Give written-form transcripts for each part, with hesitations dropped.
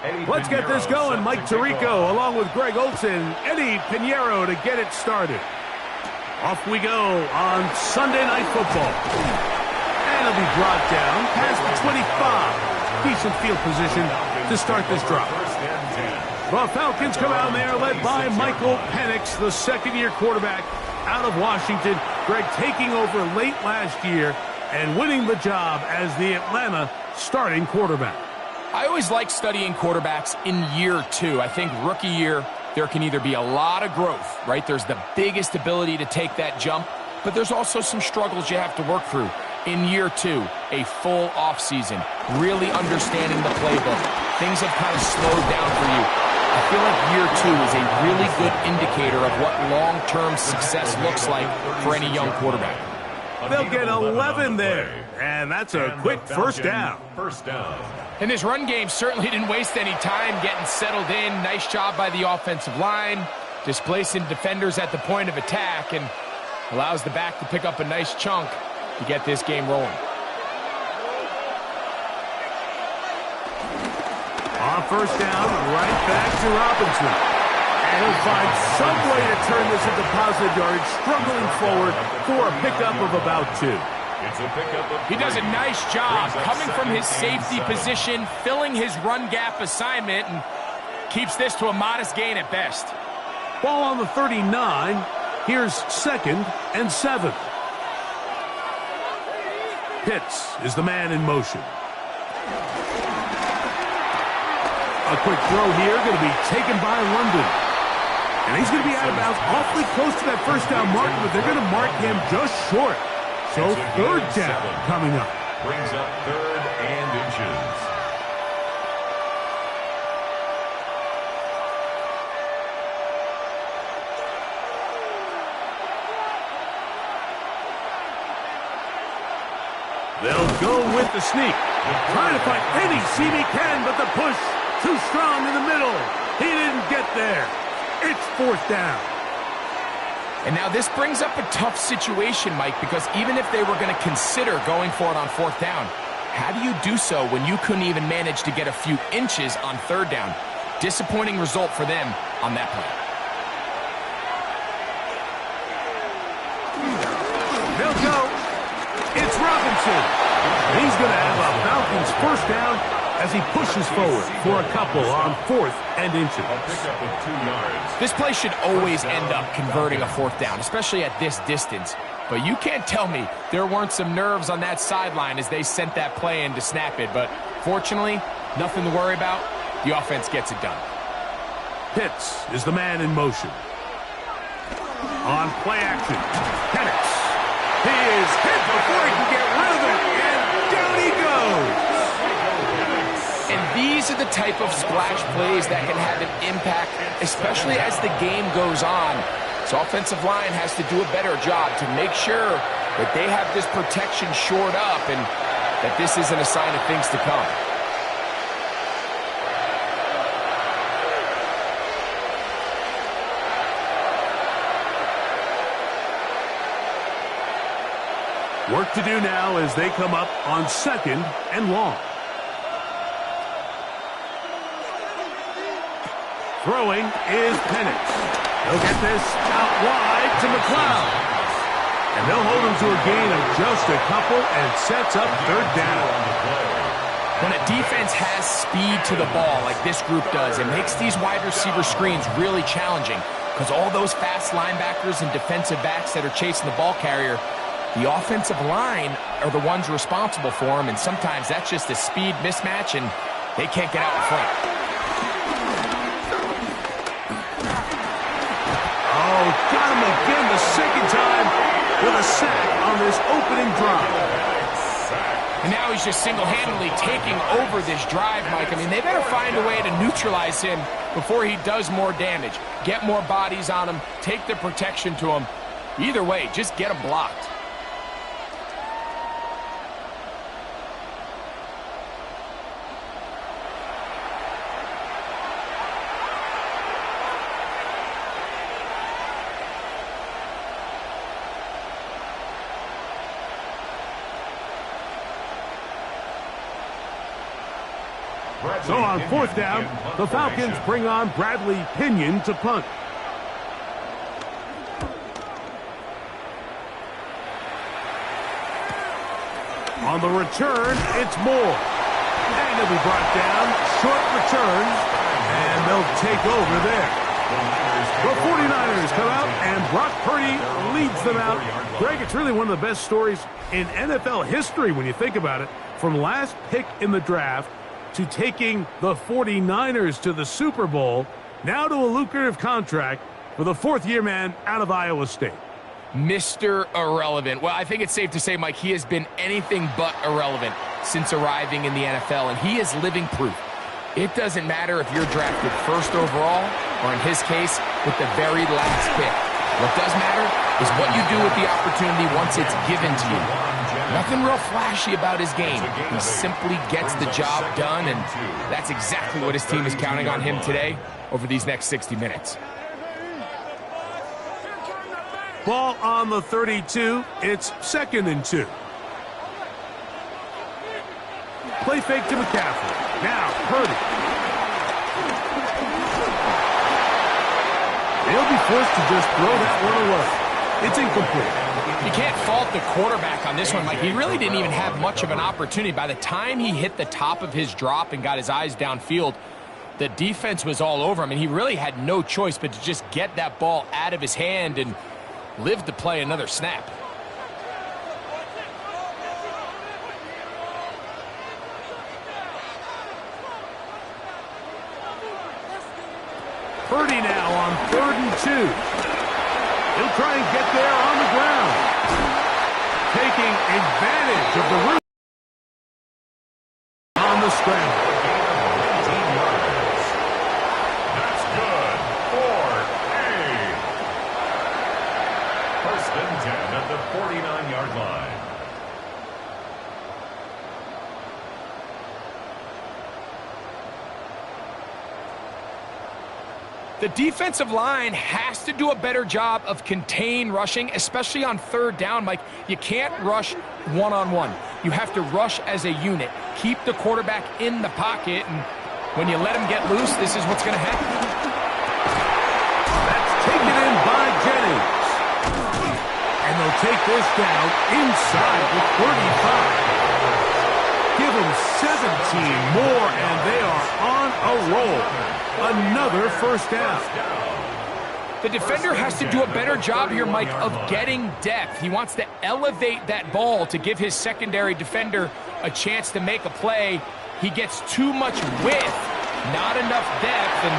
Let's get this going. Mike Tirico along with Greg Olson, Eddie Pinheiro to get it started. Off we go on Sunday Night Football. And it'll be brought down past the 25. Decent field position to start this drive. The Falcons come out there led by Michael Penix, the second-year quarterback out of Washington. Greg taking over late last year and winning the job as the Atlanta starting quarterback. I always like studying quarterbacks in year two. I think rookie year, there can either be a lot of growth, right? There's the biggest ability to take that jump, but there's also some struggles you have to work through. In year two, a full offseason, really understanding the playbook. Things have kind of slowed down for you. I feel like year two is a really good indicator of what long-term success looks like for any young quarterback. They'll get 11 there, and that's a quick first down. And this run game certainly didn't waste any time getting settled in. Nice job by the offensive line, displacing defenders at the point of attack, and allows the back to pick up a nice chunk to get this game rolling. On first down, right back to Robinson. And he'll find some way to turn this into positive yardage, struggling forward for a pickup of about 2. He does a nice job coming from his safety position, filling his run gap assignment, and keeps this to a modest gain at best. Ball on the 39. Here's 2nd and 7. Pitts is the man in motion. A quick throw here, going to be taken by London. And he's going to be out of bounds awfully close to that first down mark, but they're going to mark him just short. So third down coming up. Brings up 3rd and inches. They'll go with the sneak. Trying to find any seam he can, but the push too strong in the middle. He didn't get there. It's 4th down. And now this brings up a tough situation, Mike, because even if they were going to consider going for it on 4th down, how do you do so when you couldn't even manage to get a few inches on 3rd down? Disappointing result for them on that play. They'll go. It's Robinson. He's going to have a Falcons first down as he pushes forward for a couple on 4th and inches. This play should always end up converting a 4th down, especially at this distance. But you can't tell me there weren't some nerves on that sideline as they sent that play in to snap it. But fortunately, nothing to worry about. The offense gets it done. Pitts is the man in motion. On play action, Penix. He is hit before he can get rid of it, and down he goes. And these are the type of splash plays that can have an impact, especially as the game goes on. So offensive line has to do a better job to make sure that they have this protection shored up and that this isn't a sign of things to come. Work to do now as they come up on 2nd and long. Throwing is Penix. They'll get this out wide to McLeod. And they'll hold him to a gain of just a couple and sets up 3rd down. When a defense has speed to the ball like this group does, it makes these wide receiver screens really challenging because all those fast linebackers and defensive backs that are chasing the ball carrier, the offensive line are the ones responsible for them, and sometimes that's just a speed mismatch, and they can't get out in front. Oh, got him again the 2nd time with a sack on this opening drive. And now he's just single-handedly taking over this drive, Mike. I mean, they better find a way to neutralize him before he does more damage. Get more bodies on him, take the protection to him. Either way, just get him blocked. So on fourth down, the Falcons bring on Bradley Pinion to punt. On the return, it's Moore. And he'll be brought down. Short return. And they'll take over there. The 49ers come out, and Brock Purdy leads them out. Greg, it's really one of the best stories in NFL history when you think about it. From last pick in the draft to taking the 49ers to the Super Bowl, now to a lucrative contract for the fourth-year man out of Iowa State. Mr. Irrelevant. Well, I think it's safe to say, Mike, he has been anything but irrelevant since arriving in the NFL, and he is living proof. It doesn't matter if you're drafted first overall or, in his case, with the very last pick. What does matter is what you do with the opportunity once it's given to you. Nothing real flashy about his game. He simply gets the job done, and that's exactly what his team is counting on him today over these next 60 minutes. Ball on the 32. It's 2nd and 2. Play fake to McCaffrey. Now, Purdy. They'll be forced to just throw that one away. It's incomplete. You can't fault the quarterback on this one, Mike. He really didn't even have much of an opportunity. By the time he hit the top of his drop and got his eyes downfield, the defense was all over him, and he really had no choice but to just get that ball out of his hand and live to play another snap. Purdy now on 3rd and 2. He'll try and get there on the ground. Taking advantage of the route on the scramble. That's good for a first and 10 at the 49-yard line. The defensive line has to do a better job of contain rushing, especially on 3rd down, Mike. You can't rush one-on-one. You have to rush as a unit. Keep the quarterback in the pocket, and when you let him get loose, this is what's going to happen. That's taken in by Jennings. And they'll take this down inside the 35. Give them 17 more, and they are on a roll. Another first down. The defender has to do a better job here, Mike, of getting depth. He wants to elevate that ball to give his secondary defender a chance to make a play. He gets too much width, not enough depth, and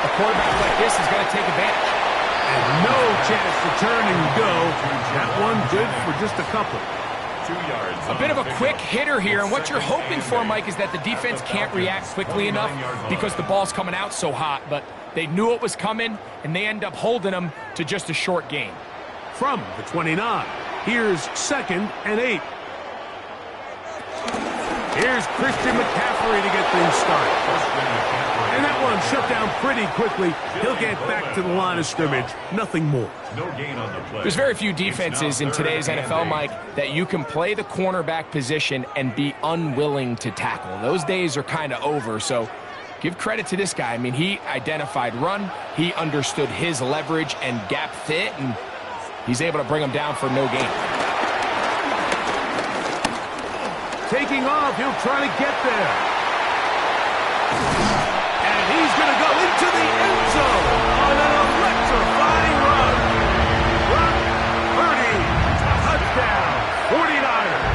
a quarterback like this is going to take advantage. And no chance to turn and go. That one good for just a couple. 2 yards. A bit of a quick hitter here, and what you're hoping for, Mike, is that the defense can't react quickly enough because the ball's coming out so hot, but they knew it was coming, and they end up holding them to just a short gain. From the 29, here's 2nd and 8. Here's Christian McCaffrey to get things started. And that one shut down pretty quickly. He'll get back to the line of scrimmage. Nothing more. No gain on the play. There's very few defenses in today's NFL, Mike, that you can play the cornerback position and be unwilling to tackle. Those days are kind of over, so give credit to this guy. I mean, he identified run, he understood his leverage and gap fit, and he's able to bring him down for no gain. Taking off, he'll try to get there. And he's going to go into the end zone on an electrifying run. Brock Purdy, touchdown, 49ers.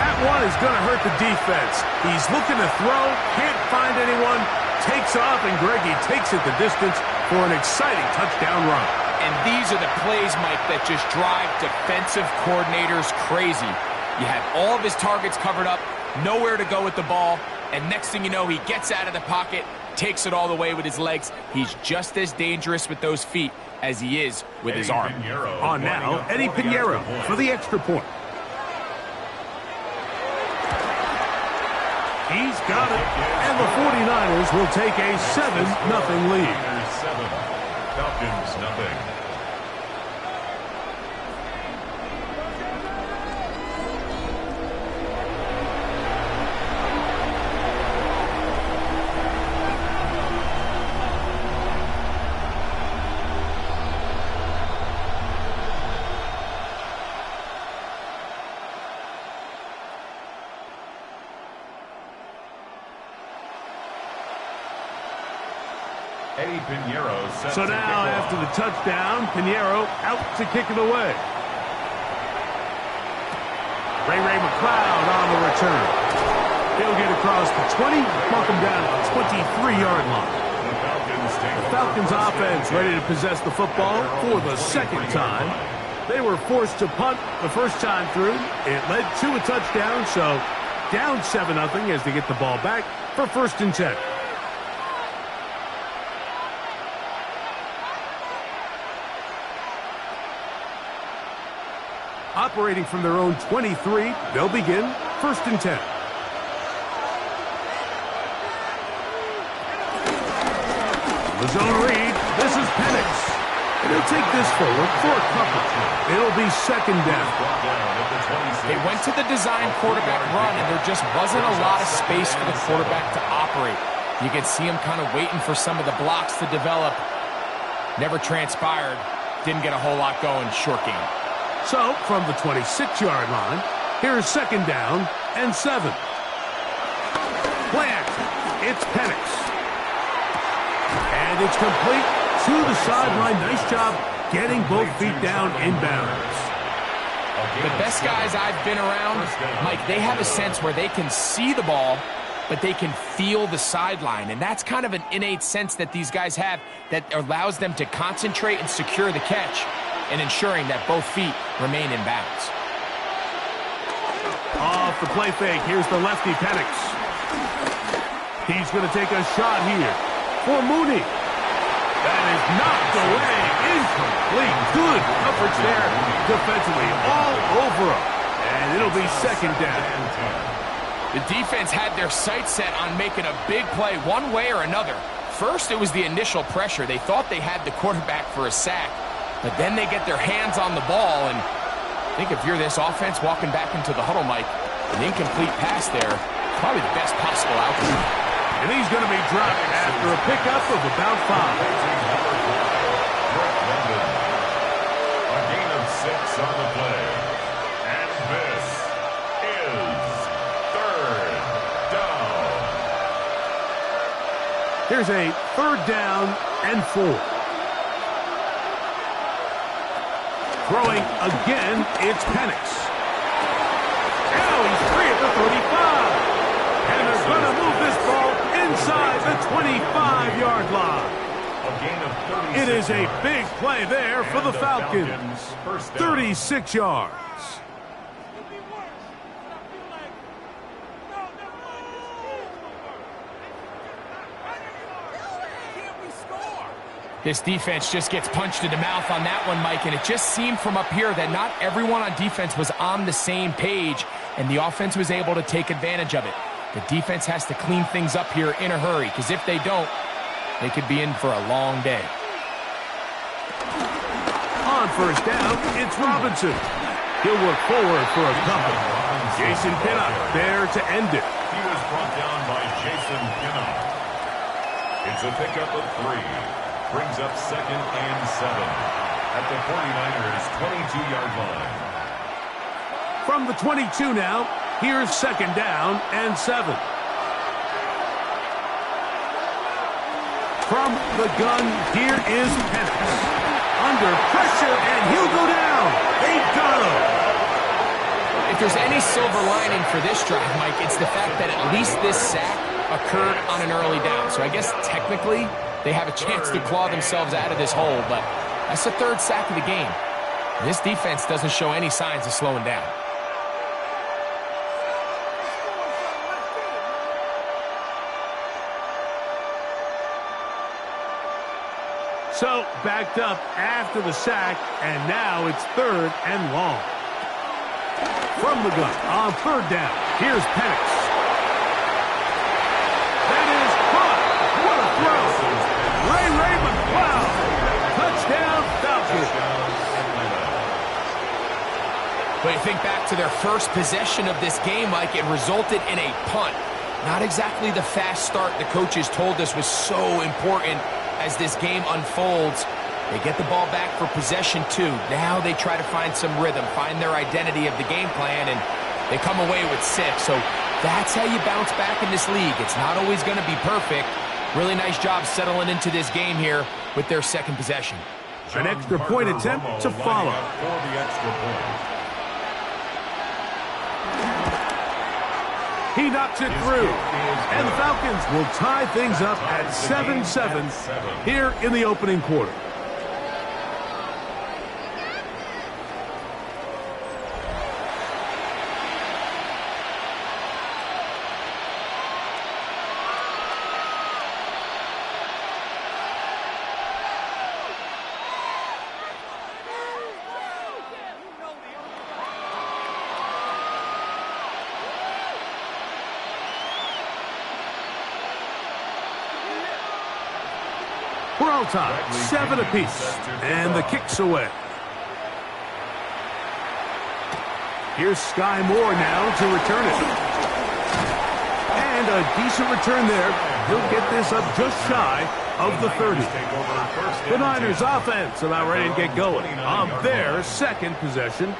That one is going to hurt the defense. He's looking to throw, can't find anyone, takes off, and Greggy takes it the distance for an exciting touchdown run. And these are the plays, Mike, that just drive defensive coordinators crazy. You have all of his targets covered up, nowhere to go with the ball, and next thing you know, he gets out of the pocket, takes it all the way with his legs. He's just as dangerous with those feet as he is with his arm. On now, Eddie Pinheiro for the extra point. He's got it, and the 49ers will take a 7-0 lead. 7, Falcons nothing. Eddie Pinheiro sets So now, after the touchdown, Pinheiro out to kick it away. Ray McLeod on the return. He'll get across the 20, mark him down at the 23-yard line. The Falcons offense ready to possess the football for the second time. They were forced to punt the first time through. It led to a touchdown, so down 7-0 as they get the ball back for 1st and 10. Operating from their own 23, they'll begin 1st and 10. The zone read, this is Penix. And he'll take this forward for a couple. It'll be 2nd down. They went to the design quarterback run, and there just wasn't a lot of space for the quarterback to operate. You could see him kind of waiting for some of the blocks to develop. Never transpired. Didn't get a whole lot going. Short game. So, from the 26-yard line, here's 2nd down and 7. Play action. It's Penix. And it's complete to the sideline. Nice job getting both feet down inbounds. The best guys I've been around, Mike, they have a sense where they can see the ball, but they can feel the sideline. And that's kind of an innate sense that these guys have that allows them to concentrate and secure the catch and ensuring that both feet remain in bounds. Off the play fake, here's the lefty Penix. He's going to take a shot here for Mooney. That is knocked away. Incomplete. Good coverage there defensively. All over him. And it'll be 2nd down. The defense had their sights set on making a big play one way or another. First, it was the initial pressure. They thought they had the quarterback for a sack. But then they get their hands on the ball. And I think if you're this offense walking back into the huddle, Mike, an incomplete pass there, probably the best possible outcome. And he's going to be dropped after a pickup of about 5. A gain of 6 on the play. And this is 3rd down. Here's a 3rd down and 4. Throwing again, it's Penix. Now he's free at the 35. And they're going to move this ball inside the 25-yard line. It is a big play there for the Falcons. 36 yards. This defense just gets punched in the mouth on that one, Mike, and it just seemed from up here that not everyone on defense was on the same page, and the offense was able to take advantage of it. The defense has to clean things up here in a hurry, because if they don't, they could be in for a long day. On 1st down, it's Robinson. He'll work forward for a couple. Jason Pinnock there to end it. He was brought down by Jason Pinnock. It's a pickup of 3. Brings up 2nd and 7 at the 49ers' 22-yard line. From the 22 now, here's 2nd down and 7. From the gun, here is Penix. Under pressure, and he'll go down. They got him. If there's any silver lining for this drive, Mike, it's the fact that at least this sack occurred on an early down. So I guess technically they have a chance to claw themselves out of this hole, but that's the 3rd sack of the game. This defense doesn't show any signs of slowing down. So, backed up after the sack, and now it's 3rd and long. From the gun, on 3rd down, here's Penix. That is caught. What a throw. Ray McLeod. Touchdown, Falcons. But you think back to their first possession of this game, Mike, it resulted in a punt. Not exactly the fast start the coaches told us was so important as this game unfolds. They get the ball back for possession 2. Now they try to find some rhythm, find their identity of the game plan, and they come away with 6. So that's how you bounce back in this league. It's not always going to be perfect, Really nice job settling into this game here with their second possession. An extra point attempt to follow. For the extra point. He knocks it through. And the Falcons will tie things up at 7-7 here in the opening quarter. We're all tied, 7 apiece, and the kick's away. Here's Sky Moore now to return it. And a decent return there. He'll get this up just shy of the 30. The Niners offense about ready to get going on their second possession.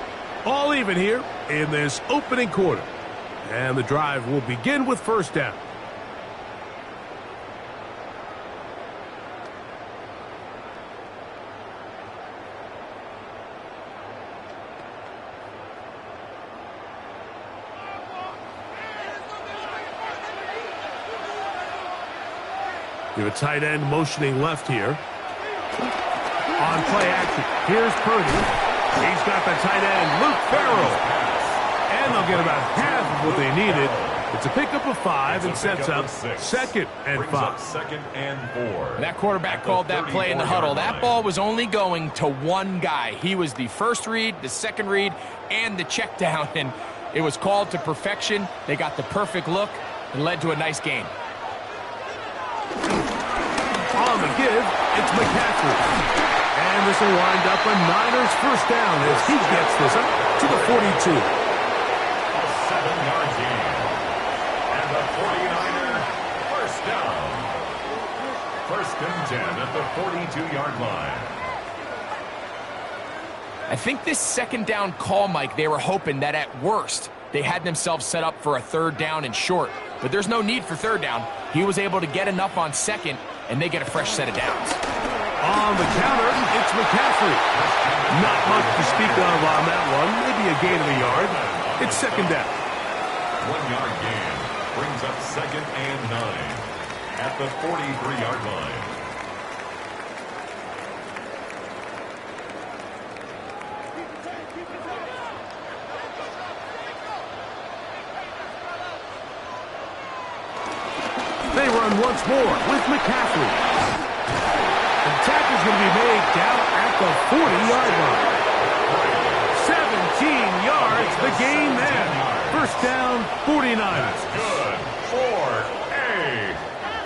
All even here in this opening quarter. And the drive will begin with first down. You have a tight end motioning left here. On play action, here's Purdy. He's got the tight end, Luke Farrell. And they'll get about half of what they needed. It's a pickup of 5 and sets up 2nd and 5. 2nd and 4. That quarterback called that play in the huddle. That ball was only going to one guy. He was the first read, the second read, and the check down. And it was called to perfection. They got the perfect look and led to a nice game. On the give, it's McCaffrey. And this will wind up a Niners first down as he gets this up to the 42. A 7-yard gain. And the 49er first down. 1st and 10 at the 42-yard line. I think this second down call, Mike, they were hoping that at worst they had themselves set up for a 3rd down and short. But there's no need for 3rd down. He was able to get enough on 2nd, and they get a fresh set of downs. On the counter, it's McCaffrey. Not much to speak of on that one. Maybe a gain of a yard. It's 2nd down. 1-yard gain brings up 2nd and 9 at the 43-yard line. They run once more with McCaffrey. The tackle's going to be made down at the 40-yard line. 17 yards, the gain there. First down, 49ers. Good for A.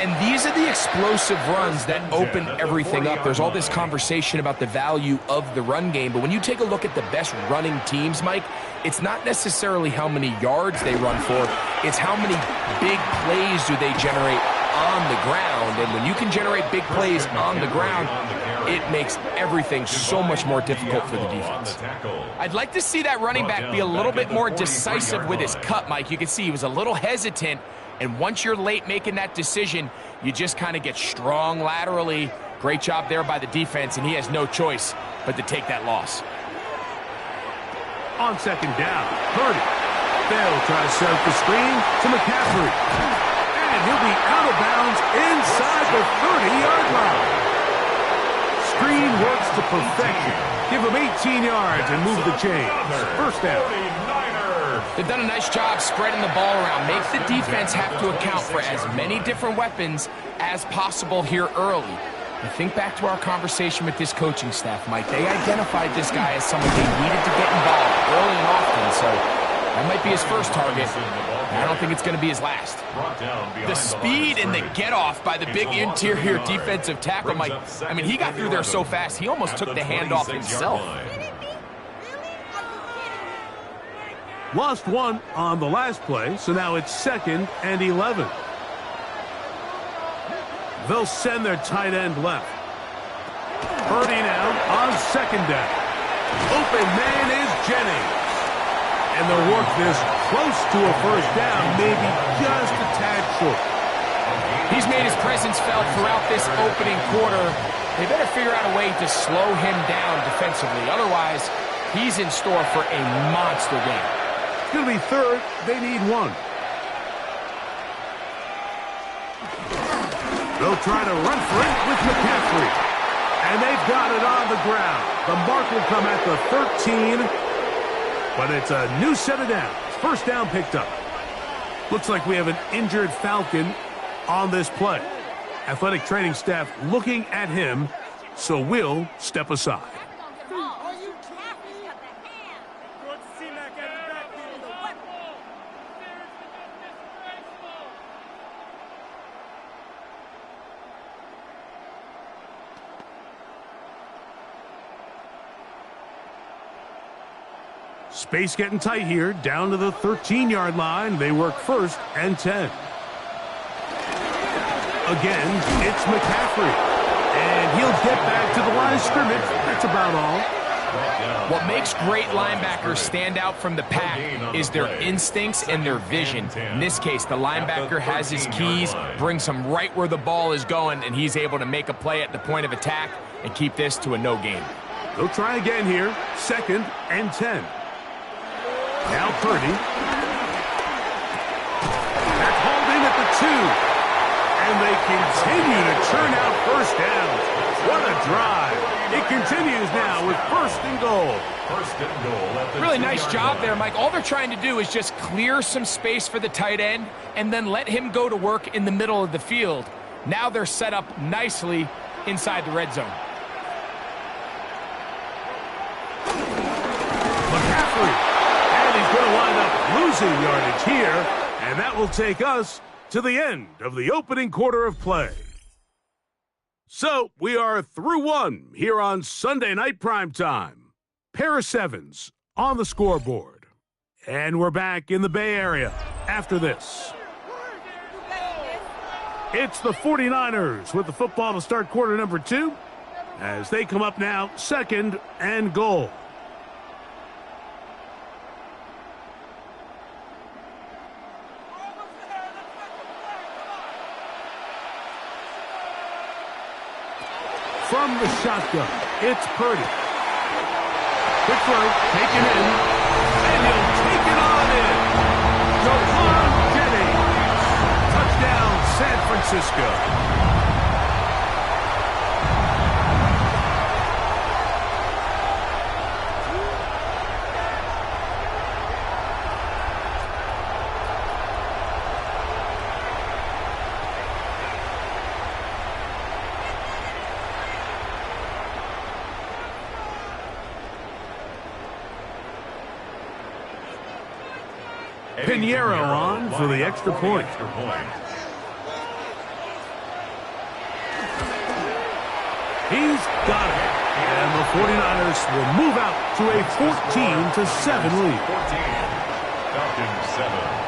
And these are the explosive runs that open everything up. There's all this conversation about the value of the run game, but when you take a look at the best running teams, Mike, it's not necessarily how many yards they run for, it's how many big plays do they generate on the ground. And when you can generate big plays on the ground, it makes everything so much more difficult for the defense. I'd like to see that running back be a little bit more decisive with his cut, Mike. You can see he was a little hesitant, and once you're late making that decision, you just kind of get strong laterally. Great job there by the defense, and he has no choice but to take that loss. On 2nd down, Purdy. They'll try to set up the screen to McCaffrey. And he'll be out of bounds inside the 30-yard line. Screen works to perfection. Give him 18 yards and move the chains. First down. They've done a nice job spreading the ball around. Make the defense have to account for as many different weapons as possible here early. I think back to our conversation with this coaching staff, Mike. They identified this guy as someone they needed to get involved early and often, so that might be his first target. I don't think it's going to be his last. The speed and the get-off by the big interior defensive tackle, Mike. I mean, he got through there so fast, he almost took the handoff himself. Lost one on the last play, so now it's 2nd and 11. They'll send their tight end left. Purdy now on 2nd down. Open man is Jennings. And they'll work this close to a first down, maybe just a tad short. He's made his presence felt throughout this opening quarter. They better figure out a way to slow him down defensively. Otherwise, he's in store for a monster game. It's going to be third. They need one. They'll try to run for it with McCaffrey. And they've got it on the ground. The mark will come at the 13. But it's a new set of downs. First down picked up. Looks like we have an injured Falcon on this play. Athletic training staff looking at him, so we'll step aside. Space getting tight here, down to the 13-yard line. They work first and 10. Again, it's McCaffrey. And he'll get back to the line of scrimmage. That's about all. What makes great linebackers stand out from the pack is their instincts and their vision. In this case, the linebacker has his keys, brings him right where the ball is going, and he's able to make a play at the point of attack and keep this to a no gain. They'll try again here, second and 10. Now Purdy. That's hauled in at the 2. And they continue to churn out first downs. What a drive. It continues now with first and goal. First and goal at the Really nice job there, Mike. All they're trying to do is just clear some space for the tight end and then let him go to work in the middle of the field. Now they're set up nicely inside the red zone. McCaffrey. And he's going to wind up losing yardage here. And that will take us to the end of the opening quarter of play. So, we are through one here on Sunday Night Primetime. Pair of sevens on the scoreboard. And we're back in the Bay Area after this. It's the 49ers with the football to start quarter number 2 as they come up now second and goal. From the shotgun, it's Purdy. Quick throw, taken in, and he'll take it on in. Jawan Jennings. Touchdown, San Francisco. Pinheiro on for the extra point. He's got it. And the 49ers will move out to a 14-7 lead. 14, Falcons 7.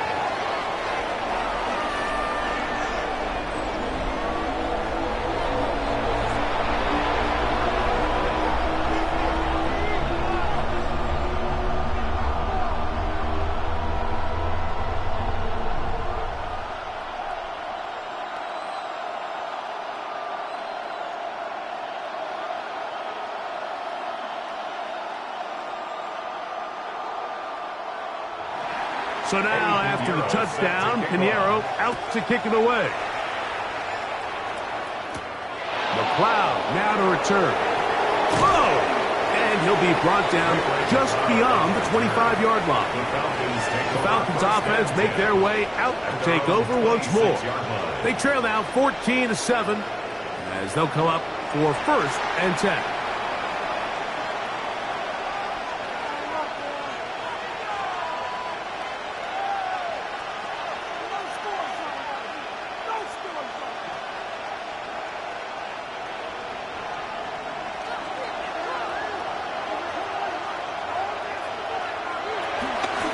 So now, after the touchdown, Pinheiro out to kick it away. McLeod now to return. Whoa! And he'll be brought down just beyond the 25-yard line. The Falcons offense make their way out to take over once more. They trail now 14-7 as they'll come up for first and 10.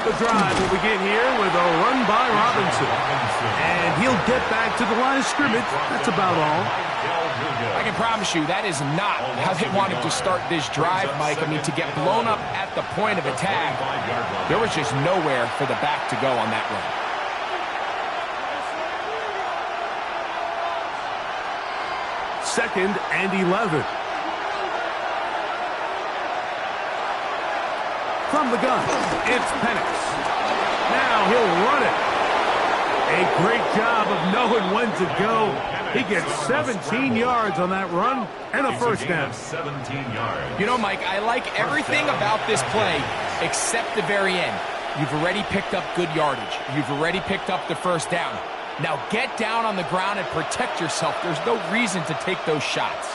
The drive will begin here with a run by Robinson. And he'll get back to the line of scrimmage. That's about all. I can promise you that is not how they wanted to start this drive, Mike. I mean, to get blown up at the point of attack, there was just nowhere for the back to go on that run. 2nd and 11. From the gun, it's Penix. Now he'll run it. A great job of knowing when to go. He gets 17 yards on that run and a first down. 17 yards. You know, Mike, I like everything about this play except the very end. You've already picked up good yardage. You've already picked up the first down. Now get down on the ground and protect yourself. There's no reason to take those shots.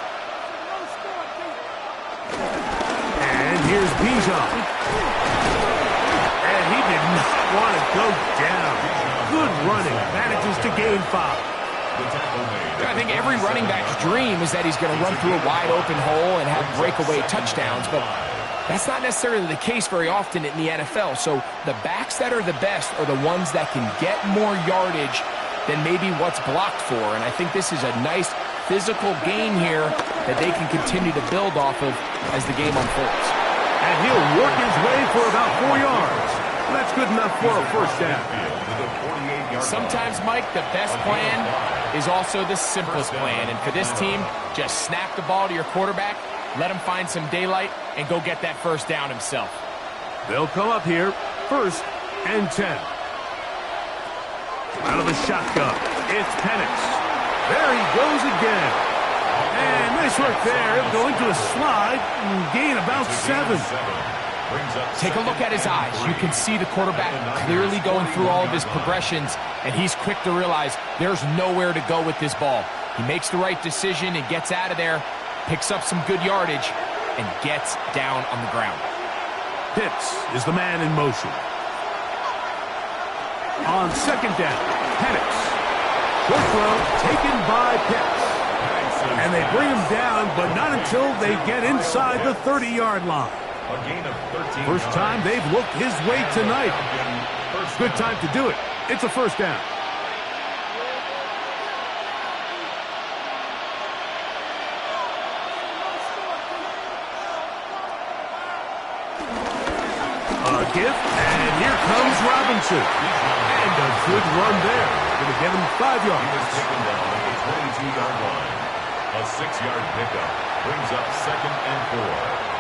And here's Bijan. And he did not want to go down. Good running. Manages to gain 5. I think every running back's dream is that he's going to run through a wide-open hole and have breakaway touchdowns, but that's not necessarily the case very often in the NFL. So the backs that are the best are the ones that can get more yardage than maybe what's blocked for, and I think this is a nice physical gain here that they can continue to build off of as the game unfolds. And he'll work his way for about 4 yards. That's good enough for a first down. Sometimes, Mike, the best plan is also the simplest plan. And for this team, just snap the ball to your quarterback, let him find some daylight, and go get that first down himself. They'll come up here, 1st and 10. Out of the shotgun, it's Penix. There he goes again. And nice work there. He'll go into a slide and gain about 7. Take a look at his eyes. You can see the quarterback clearly going through all of his progressions, and he's quick to realize there's nowhere to go with this ball. He makes the right decision and gets out of there, picks up some good yardage, and gets down on the ground. Pitts is the man in motion. On 2nd down, Penix. Short throw taken by Pitts. And they bring him down, but not until they get inside the 30-yard line. First time they've looked his way tonight. Good time to do it. It's a first down. A gift, and here comes Robinson. And a good run there. Going to give him 5 yards. He was taken down at the 22-yard line. A 6-yard pickup brings up 2nd and 4.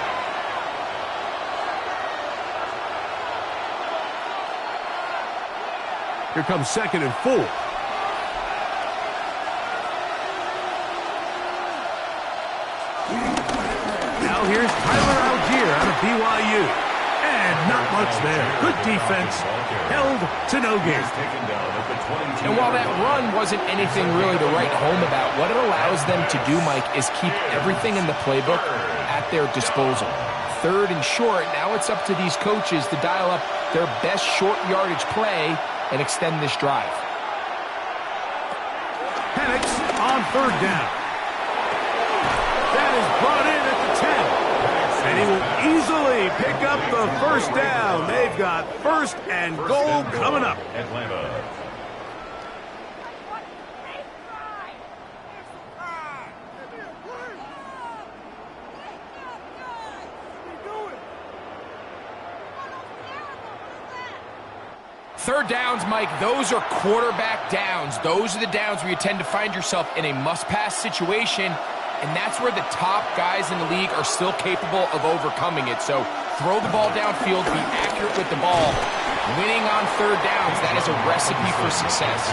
Here comes 2nd and 4. Now here's Tyler Algier out of BYU. And not much there. Good defense. Held to no gain. And while that run wasn't anything really to write home about, what it allows them to do, Mike, is keep everything in the playbook at their disposal. 3rd and short, now it's up to these coaches to dial up their best short yardage play and extend this drive. Penix on 3rd down. That is brought in at the 10. And he will easily pick up the first down. They've got 1st and goal coming up. Atlanta. Third downs, Mike, those are quarterback downs. Those are the downs where you tend to find yourself in a must-pass situation, and that's where the top guys in the league are still capable of overcoming it. So throw the ball downfield, be accurate with the ball. Winning on 3rd downs, that is a recipe for success.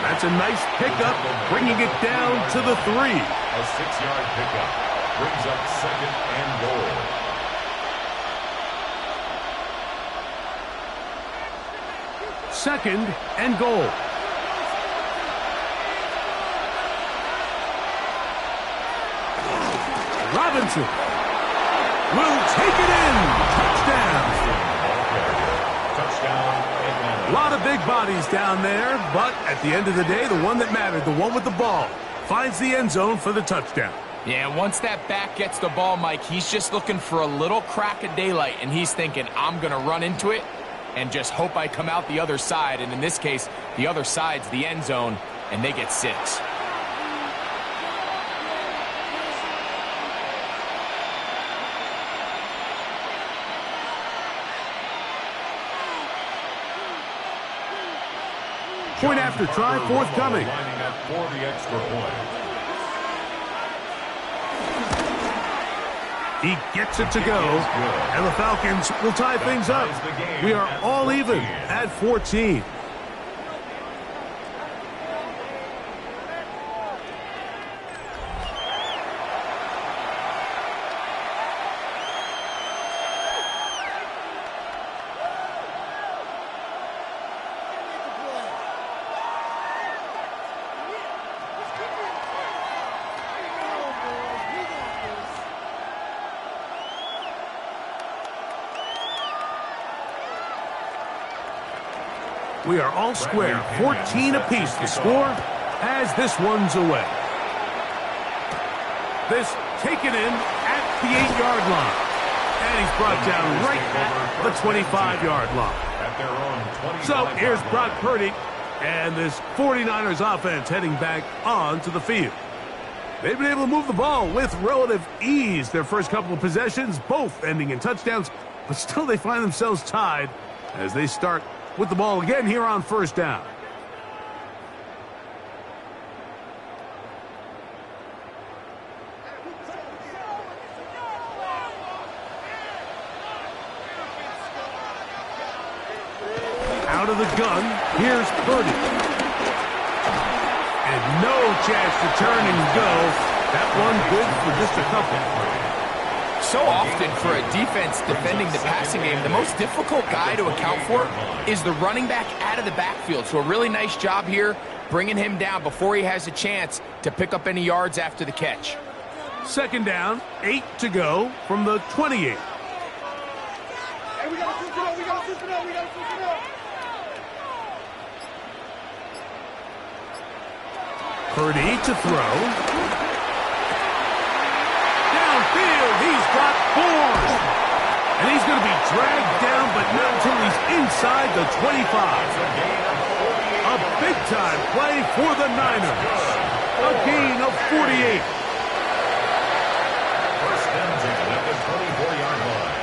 That's a nice pickup, bringing it down to the 3. A 6-yard pickup brings up 2nd and goal. Second and goal. Robinson will take it in. Touchdown. A lot of big bodies down there, but at the end of the day, the one that mattered, the one with the ball, finds the end zone for the touchdown. Yeah, once that back gets the ball, Mike, he's just looking for a little crack of daylight, and he's thinking, I'm going to run into it and just hope I come out the other side. And in this case, the other side's the end zone, and they get 6. Point after try forthcoming. Lining up for the extra point. He gets it to go, and the Falcons will tie things up. We are all even at 14. We are all square, 14 apiece the score as this one's away. This taken in at the 8-yard line. And he's brought down right at the 25-yard line. So here's Brock Purdy and this 49ers offense heading back onto the field. They've been able to move the ball with relative ease their first couple of possessions, both ending in touchdowns, but still they find themselves tied as they start with the ball again here on first down. Out of the gun, here's Purdy. And no chance to turn and go. That one good for just a couple. So often for a defense defending the passing game, the most difficult guy to account for is the running back out of the backfield. So a really nice job here bringing him down before he has a chance to pick up any yards after the catch. Second down, 8 to go from the 28. Purdy to throw. Downfield, he's got 4. And he's going to be dragged down, but not until he's inside the 25. A big-time play for the Niners. A gain of 48. First down at the 24-yard line.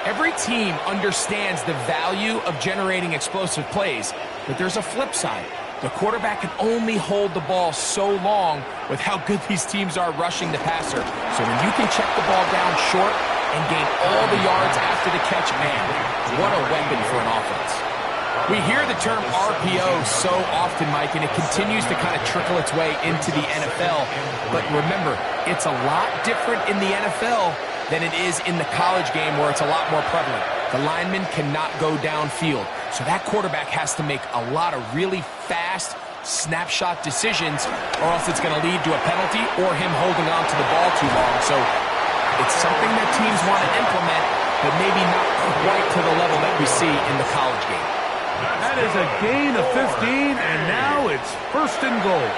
Every team understands the value of generating explosive plays, but there's a flip side. The quarterback can only hold the ball so long with how good these teams are rushing the passer. So when you can check the ball down short and gain all the yards after the catch, man, what a weapon for an offense. We hear the term RPO so often, Mike, and it continues to kind of trickle its way into the NFL. But remember, it's a lot different in the NFL than it is in the college game where it's a lot more prevalent. The lineman cannot go downfield. So that quarterback has to make a lot of really fast snapshot decisions or else it's going to lead to a penalty or him holding on to the ball too long. So it's something that teams want to implement, but maybe not quite to the level that we see in the college game. That is a gain of 15, and now it's first and goal.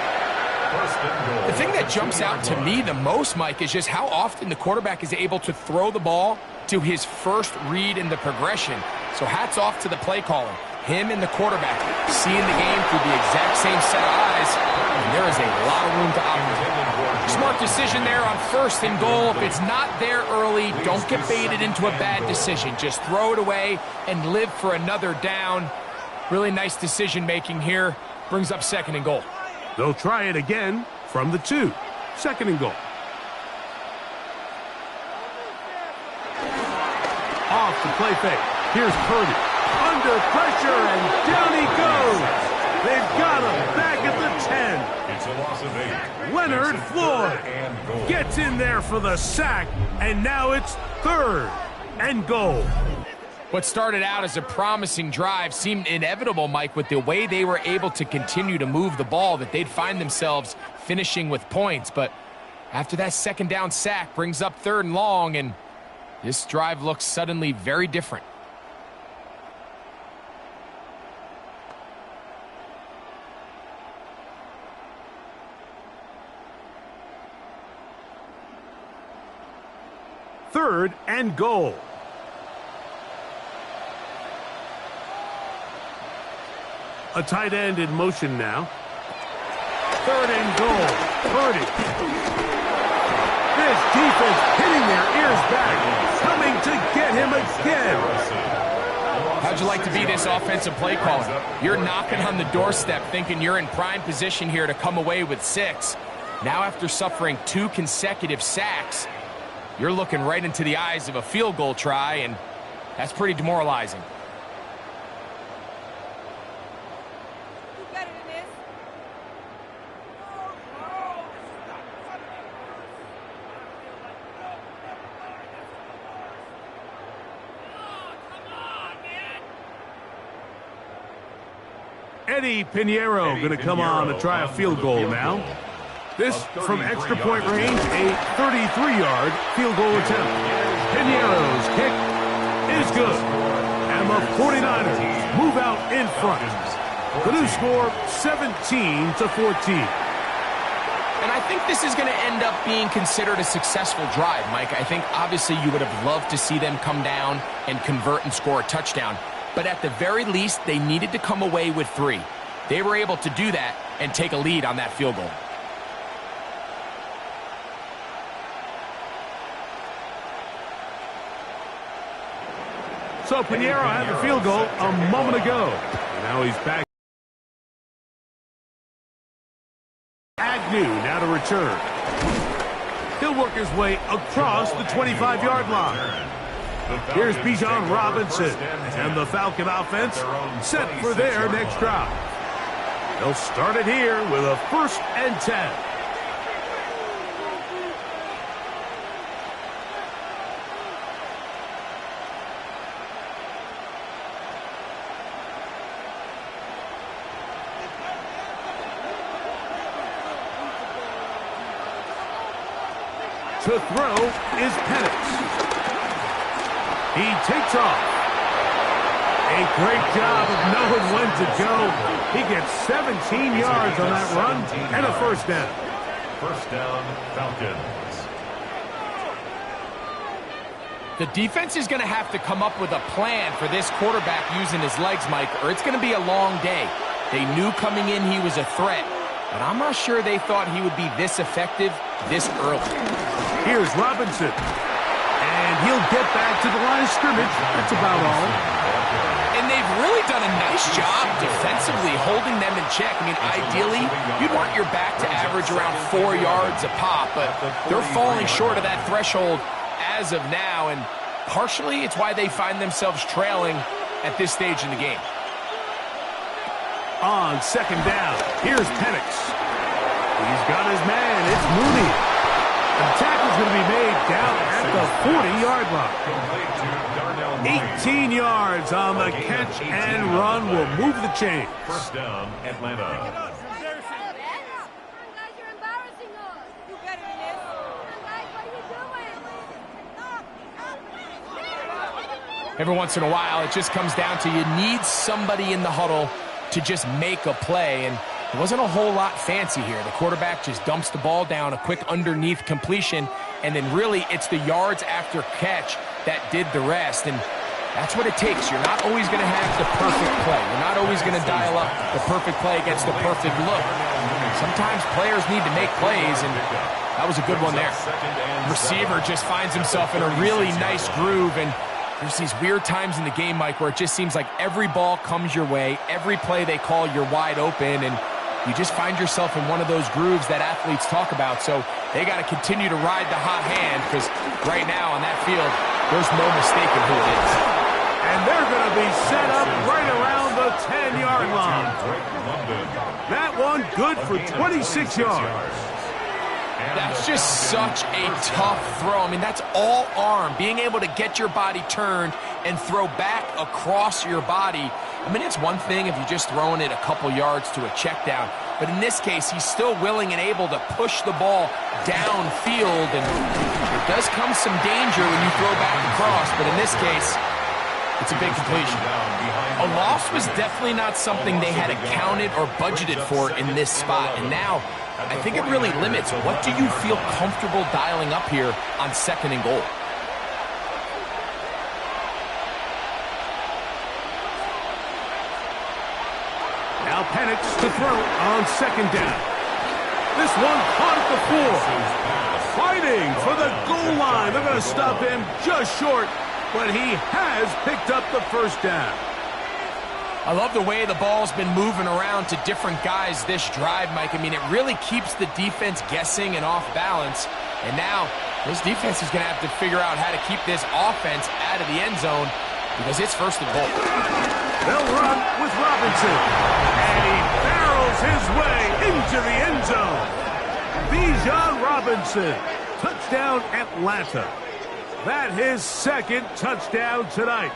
The thing that jumps out to me the most, Mike, is just how often the quarterback is able to throw the ball to his first read in the progression. So hats off to the play caller. Him and the quarterback seeing the game through the exact same set of eyes, and there is a lot of room to operate. Smart decision there on first and goal. If it's not there early, don't get baited into a bad decision. Just throw it away and live for another down. Really nice decision making here. Brings up second and goal. They'll try it again from the 2. Second and goal. Off the play fake. Here's Purdy. Under pressure, and down he goes. They've got him back at the 10. It's a loss of 8. Leonard Floyd gets in there for the sack, and now it's third and goal. What started out as a promising drive seemed inevitable, Mike, with the way they were able to continue to move the ball, that they'd find themselves finishing with points. But after that second down sack brings up third and long, and this drive looks suddenly very different. Third and goal. A tight end in motion now. Third and goal. Purdy. This defense hitting their ears back, coming to get get him again. How'd you like to be this offensive play caller? You're knocking on the doorstep thinking you're in prime position here to come away with 6. Now after suffering 2 consecutive sacks, you're looking right into the eyes of a field goal try, and that's pretty demoralizing. Eddie Pinheiro going to come on to try a field goal now. This from extra point range, a 33-yard field goal attempt. Pinheiro's kick is good. And the 49ers move out in front. The new score, 17-14. And I think this is going to end up being considered a successful drive, Mike. I think obviously you would have loved to see them come down and convert and score a touchdown. But at the very least, they needed to come away with 3. They were able to do that and take a lead on that field goal. So Pinheiro had the field goal a moment ago. And now he's back. Agnew now to return. He'll work his way across the 25-yard line. Here's Bijan Robinson and the Falcon offense set for their next drive. They'll start it here with a 1st and 10. To throw is Penix. He takes off. A great job of knowing when to go. He gets 17 yards on that run and a 1st down. 1st down, Falcons. The defense is going to have to come up with a plan for this quarterback using his legs, Mike, or it's going to be a long day. They knew coming in he was a threat, but I'm not sure they thought he would be this effective this early. Here's Robinson. And he'll get back to the line of scrimmage. That's about all. And they've really done a nice job defensively holding them in check. I mean, ideally, you'd want your back to average around 4 yards a pop, but they're falling short of that threshold as of now, and partially it's why they find themselves trailing at this stage in the game. On 2nd down, here's Penix. He's got his man. It's Mooney. The tackle's going to be made down at the 40-yard line. 18 yards on the catch and run will move the chains. 1st down, Atlanta. Every once in a while, it just comes down to you need somebody in the huddle to just make a play, and it wasn't a whole lot fancy here. The quarterback just dumps the ball down, a quick underneath completion, and then really it's the yards after catch that did the rest, and that's what it takes. You're not always going to have the perfect play. You're not always going to dial up the perfect play against the perfect look. Sometimes players need to make plays, and that was a good one there. Receiver just finds himself in a really nice groove, and there's these weird times in the game, Mike, where it just seems like every ball comes your way, every play they call, you're wide open, and you just find yourself in one of those grooves that athletes talk about. So they got to continue to ride the hot hand, because right now on that field, there's no mistaking who it is. And they're going to be set up right around the 10-yard line. That one good for 26 yards. That's just such a tough throw. I mean, that's all arm. Being able to get your body turned and throw back across your body. I mean, it's one thing if you're just throwing it a couple yards to a check down. But in this case, he's still willing and able to push the ball downfield. And there does come some danger when you throw back across. But in this case, it's a big completion. A loss was definitely not something they had accounted or budgeted for in this spot. And now, I think it really limits. What do you feel comfortable dialing up here on 2nd and goal? Now Penix to throw on 2nd down. This one caught at the 4. Fighting for the goal line. They're going to stop him just short but he has picked up the first down. I love the way the ball's been moving around to different guys this drive, Mike. I mean, it really keeps the defense guessing and off balance. And now this defense is going to have to figure out how to keep this offense out of the end zone because it's first and goal. They'll run with Robinson, and he barrels his way into the end zone. Bijan Robinson, touchdown Atlanta. That his second touchdown tonight.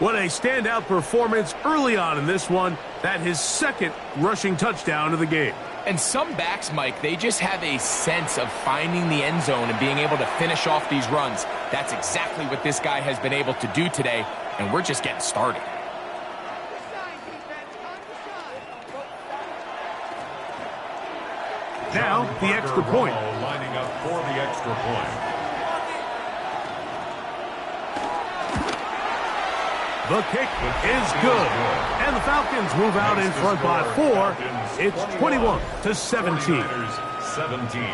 What a standout performance early on in this one. That his second rushing touchdown of the game. And some backs, Mike, they just have a sense of finding the end zone and being able to finish off these runs. That's exactly what this guy has been able to do today, and we're just getting started. Now, the extra point. Lining up for the extra point. The kick is good. And the Falcons move out in front by 4. It's 21-17. 17.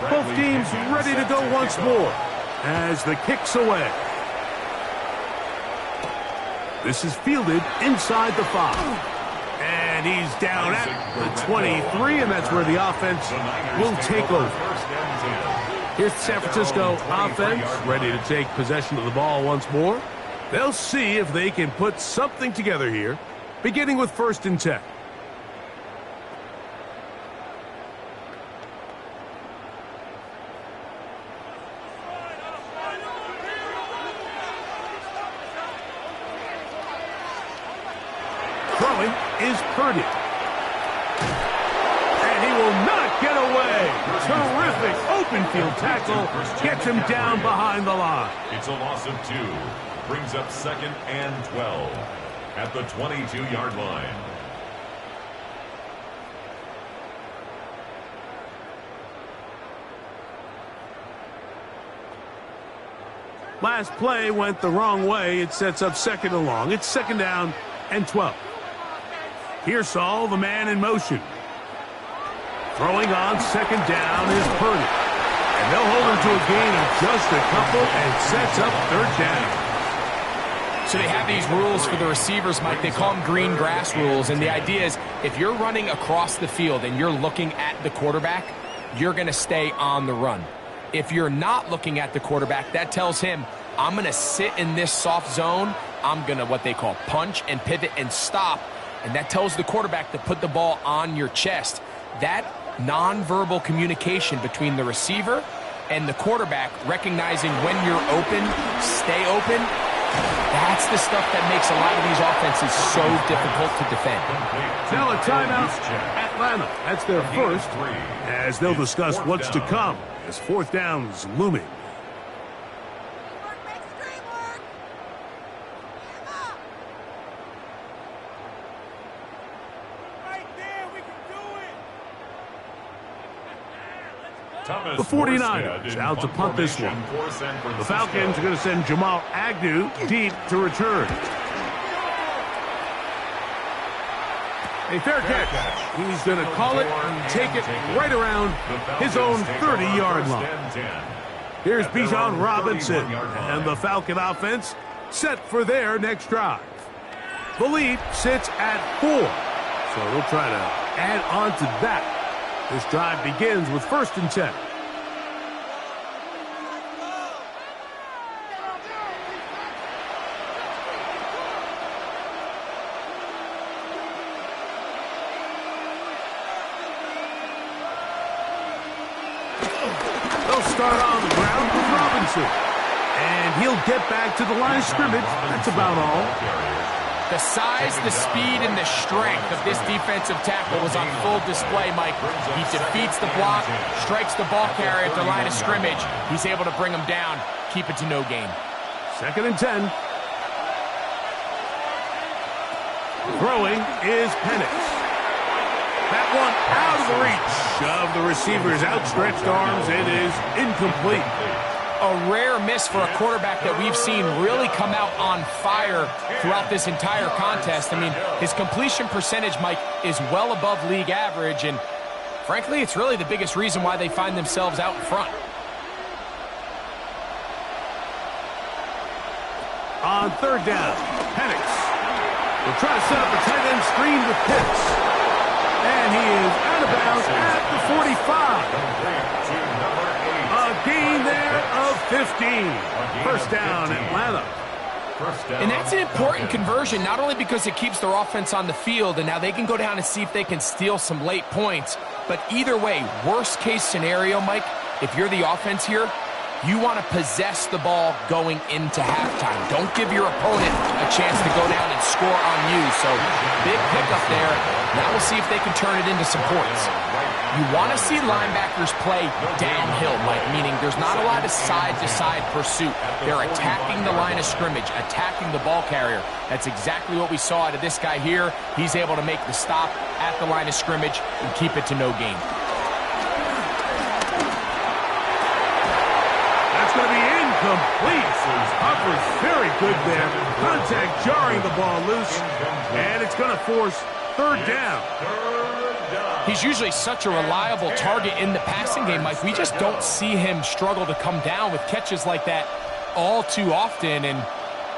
Both teams ready to go once more as the kick's away. This is fielded inside the 5. And he's down at the 23, and that's where the offense will take over. Here's the San Francisco offense ready to take possession of the ball once more. They'll see if they can put something together here, beginning with 1st and 10. Throwing is Purdy. And he will not get away. Terrific open field tackle. Gets him down behind the line. It's a loss of 2. Brings up 2nd and 12 at the 22-yard line. Last play went the wrong way. It sets up 2nd and long. It's 2nd down and 12. Here's Saul, the man in motion. Throwing on 2nd down is Purdy. And they'll hold him to a gain of just a couple and sets up 3rd down. So they have these rules for the receivers, Mike. They call them green grass rules. And the idea is if you're running across the field and you're looking at the quarterback, you're going to stay on the run. If you're not looking at the quarterback, that tells him, I'm going to sit in this soft zone. I'm going to what they call punch and pivot and stop. And that tells the quarterback to put the ball on your chest. That nonverbal communication between the receiver and the quarterback, recognizing when you're open, stay open, that's the stuff that makes a lot of these offenses so difficult to defend. Now a timeout, Atlanta. That's their first, as they'll discuss what's to come as 4th down's looming. The 49ers out to punt this one. The Falcons are going to send Jamal Agnew deep to return. A fair catch. He's going to call it and take it right around his own 30-yard line. Here's Bijan Robinson and the Falcon offense set for their next drive. The lead sits at 4, so they'll try to add on to that. This drive begins with 1st and 10. They'll start on the ground with Robinson. And he'll get back to the line of scrimmage. That's about all. The size, the speed, and the strength of this defensive tackle was on full display, Mike. He defeats the block, strikes the ball carrier at the line of scrimmage. He's able to bring him down, keep it to no gain. 2nd and 10. Throwing is Penix. That one out of the reach of the receiver's outstretched arms. It is incomplete. A rare miss for a quarterback that we've seen really come out on fire throughout this entire contest. I mean, his completion percentage, Mike, is well above league average, and frankly, it's really the biggest reason why they find themselves out in front. On third down, Penix will try to set up a tight end screen with Pitts. And he is out of bounds at the 45. A gain there of 15. First down, Atlanta. And that's an important conversion, not only because it keeps their offense on the field, and now they can go down and see if they can steal some late points. But either way, worst case scenario, Mike, if you're the offense here, you want to possess the ball going into halftime. Don't give your opponent a chance to go down and score on you. So big pickup there. Now we'll see if they can turn it into some points. You want to see linebackers play downhill, Mike, meaning there's not a lot of side-to-side pursuit. They're attacking the line of scrimmage, attacking the ball carrier. That's exactly what we saw out of this guy here. He's able to make the stop at the line of scrimmage and keep it to no gain. That's going to be incomplete. Hopper's very good there. Contact jarring the ball loose, and it's going to force third down. He's usually such a reliable target in the passing game, Mike. We just don't see him struggle to come down with catches like that all too often. And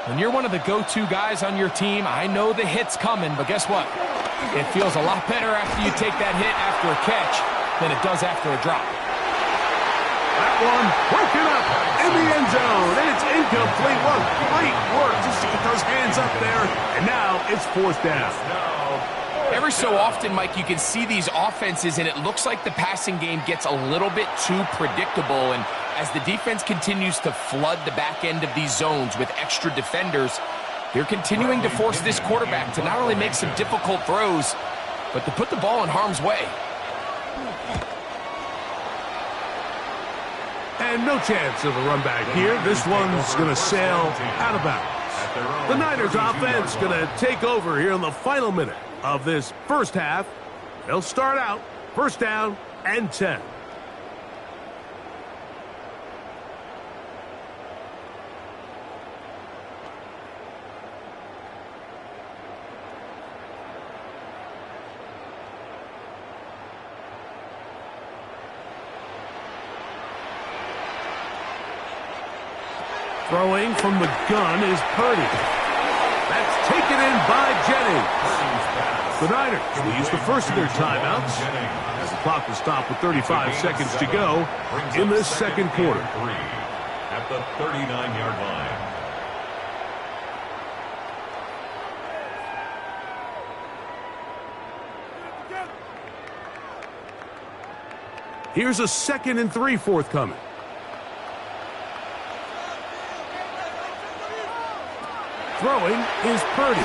when you're one of the go-to guys on your team, I know the hit's coming, but guess what? It feels a lot better after you take that hit after a catch than it does after a drop. That one broken up in the end zone, and it's incomplete. What great work just to get those hands up there, and now it's fourth down. Every so often, Mike, you can see these offenses, and it looks like the passing game gets a little bit too predictable. And as the defense continues to flood the back end of these zones with extra defenders, they're continuing to force this quarterback to not only make some difficult throws, but to put the ball in harm's way. And no chance of a run back here. This one's going to sail out of bounds. The Niners offense going to take over here in the final minute of this first half. They'll start out first down and 10. Throwing from the gun is Purdy. That's taken in by Jennings. The Niners will use the first of their timeouts as the clock will stop with 35 seconds to go in this second quarter. At the 39-yard line. Here's a 2nd and 3 forthcoming. Throwing is Purdy.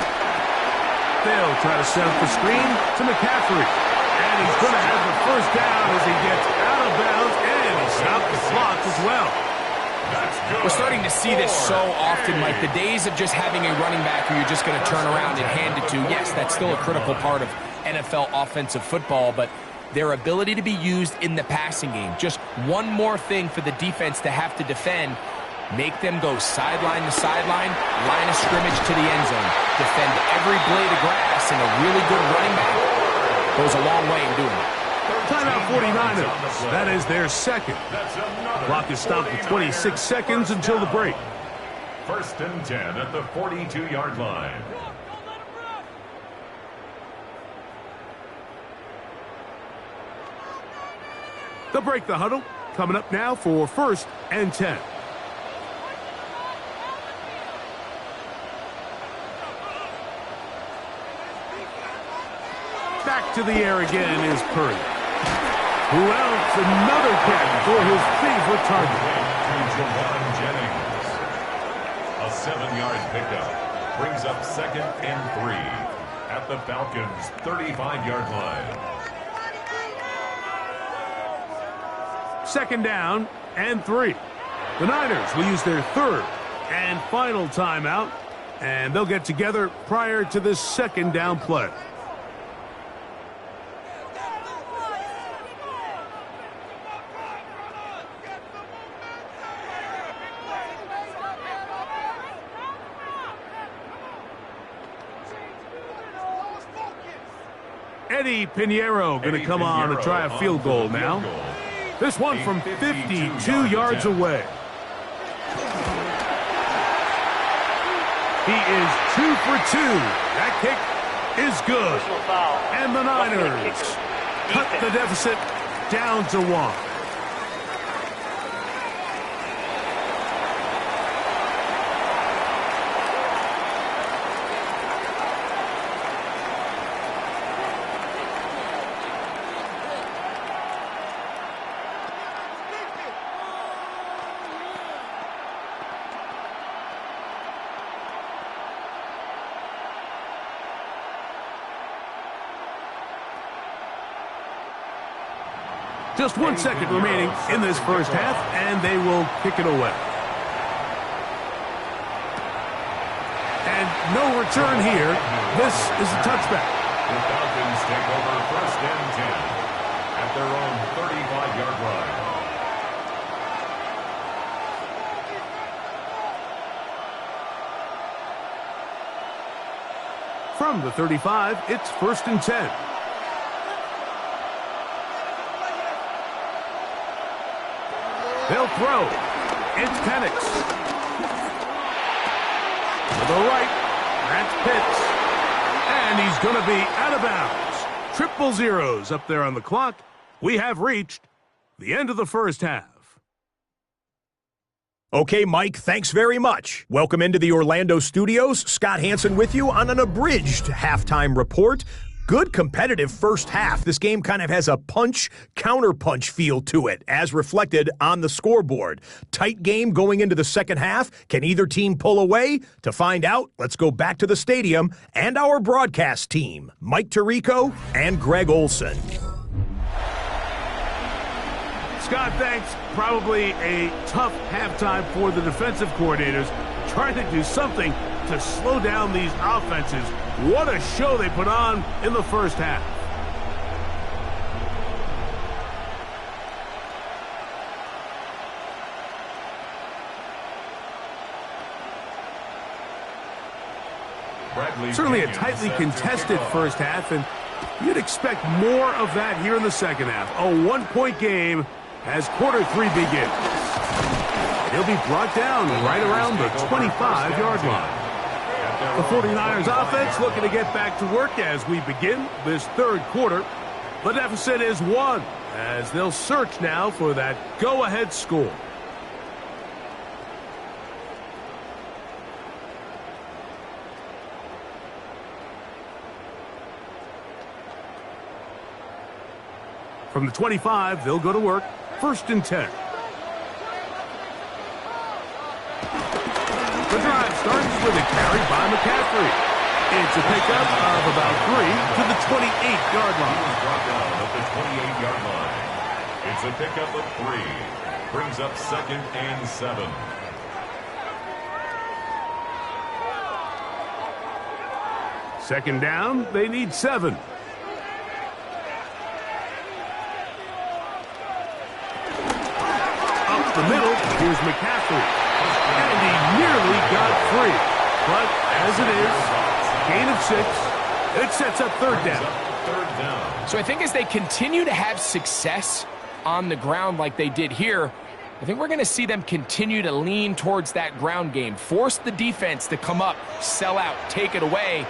They'll try to set up the screen to McCaffrey. And he's going to have the first down as he gets out of bounds, and he stopped the clock as well. We're starting to see this so often, Mike. The days of just having a running back who you're just going to turn around and hand it to, yes, that's still a critical part of NFL offensive football, but their ability to be used in the passing game, just one more thing for the defense to have to defend. Make them go sideline to sideline, line of scrimmage to the end zone. Defend every blade of grass, and a really good running back goes a long way in doing it. Timeout 49ers. That is their second. The clock is stopped for 26 seconds until the break. 1st and 10 at the 42-yard line. They'll break the huddle. Coming up now for 1st and 10. Back to the air again is Purdy. Who else? Another catch for his favorite target. Jennings. A 7-yard pickup brings up 2nd and 3 at the Falcons' 35-yard line. 2nd down and 3. The Niners will use their 3rd and final timeout And they'll get together prior to this second down play. Eddie Pinheiro going to come on to try a field goal now. This one from 52 yards away. He is 2 for 2. That kick is good. And the Niners cut the deficit down to 1. Just 1 second remaining in this first half, and they will kick it away. And no return here. This is a touchback. The Falcons take over 1st and 10 at their own 35-yard line. From the 35, it's 1st and 10. They'll throw. It's Penix. To the right. That's Pitts. And he's going to be out of bounds. Triple zeros up there on the clock. We have reached the end of the first half. Okay, Mike, thanks very much. Welcome into the Orlando studios. Scott Hansen with you on an abridged halftime report. Good competitive first half. This game kind of has a punch-counterpunch feel to it, as reflected on the scoreboard. Tight game going into the second half. Can either team pull away? To find out, let's go back to the stadium and our broadcast team, Mike Tirico and Greg Olson. Scott, thanks. Probably a tough halftime for the defensive coordinators, trying to do something to slow down these offenses. What a show they put on in the first half. Certainly a tightly contested first half, and you'd expect more of that here in the second half. A 1-point game as quarter 3 begins. He'll be brought down right around the 25-yard line. The 49ers offense looking to get back to work as we begin this third quarter. The deficit is 1 as they'll search now for that go-ahead score. From the 25, they'll go to work. 1st and 10. The drive starts with a carry by McCaffrey. It's a pickup of about 3 to the 28-yard line. Brought down at the 28-yard line. It's a pickup of 3. Brings up 2nd and 7. Second down, they need 7. Up the middle, here's McCaffrey. And he nearly got free. But as it is, gain of 6. It sets up third down. So I think as they continue to have success on the ground like they did here, I think we're going to see them continue to lean towards that ground game. Force the defense to come up, sell out, take it away.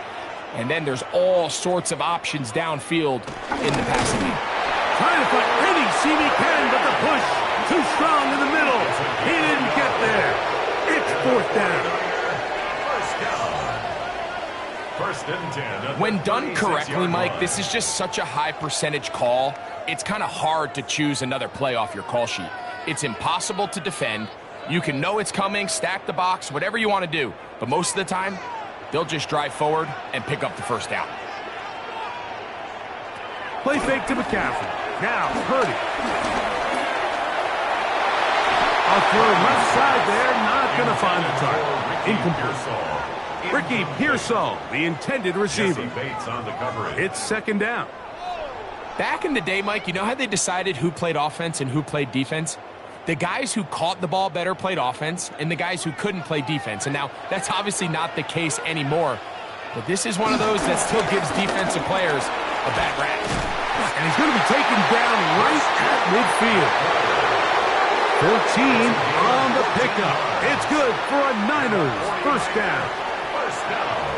And then there's all sorts of options downfield in the passing game. Trying to find any seam he can, but the push too strong in the middle. He didn't get there. It's 4th down. First and 10. When done correctly, Mike, this is just such a high percentage call. It's kind of hard to choose another play off your call sheet. It's impossible to defend. You can know it's coming, stack the box, whatever you want to do. But most of the time, they'll just drive forward and pick up the first down. Play fake to McCaffrey. Now, Purdy. I'll throw left side there, not going to find the target. Incomplete. Ricky Pearsall, the intended receiver. It's second down. Back in the day, Mike, you know how they decided who played offense and who played defense? The guys who caught the ball better played offense, and the guys who couldn't play defense. And now, that's obviously not the case anymore. But this is one of those that still gives defensive players a bad rap. And he's going to be taken down right at midfield. 14 on the pickup. It's good for a Niners first down.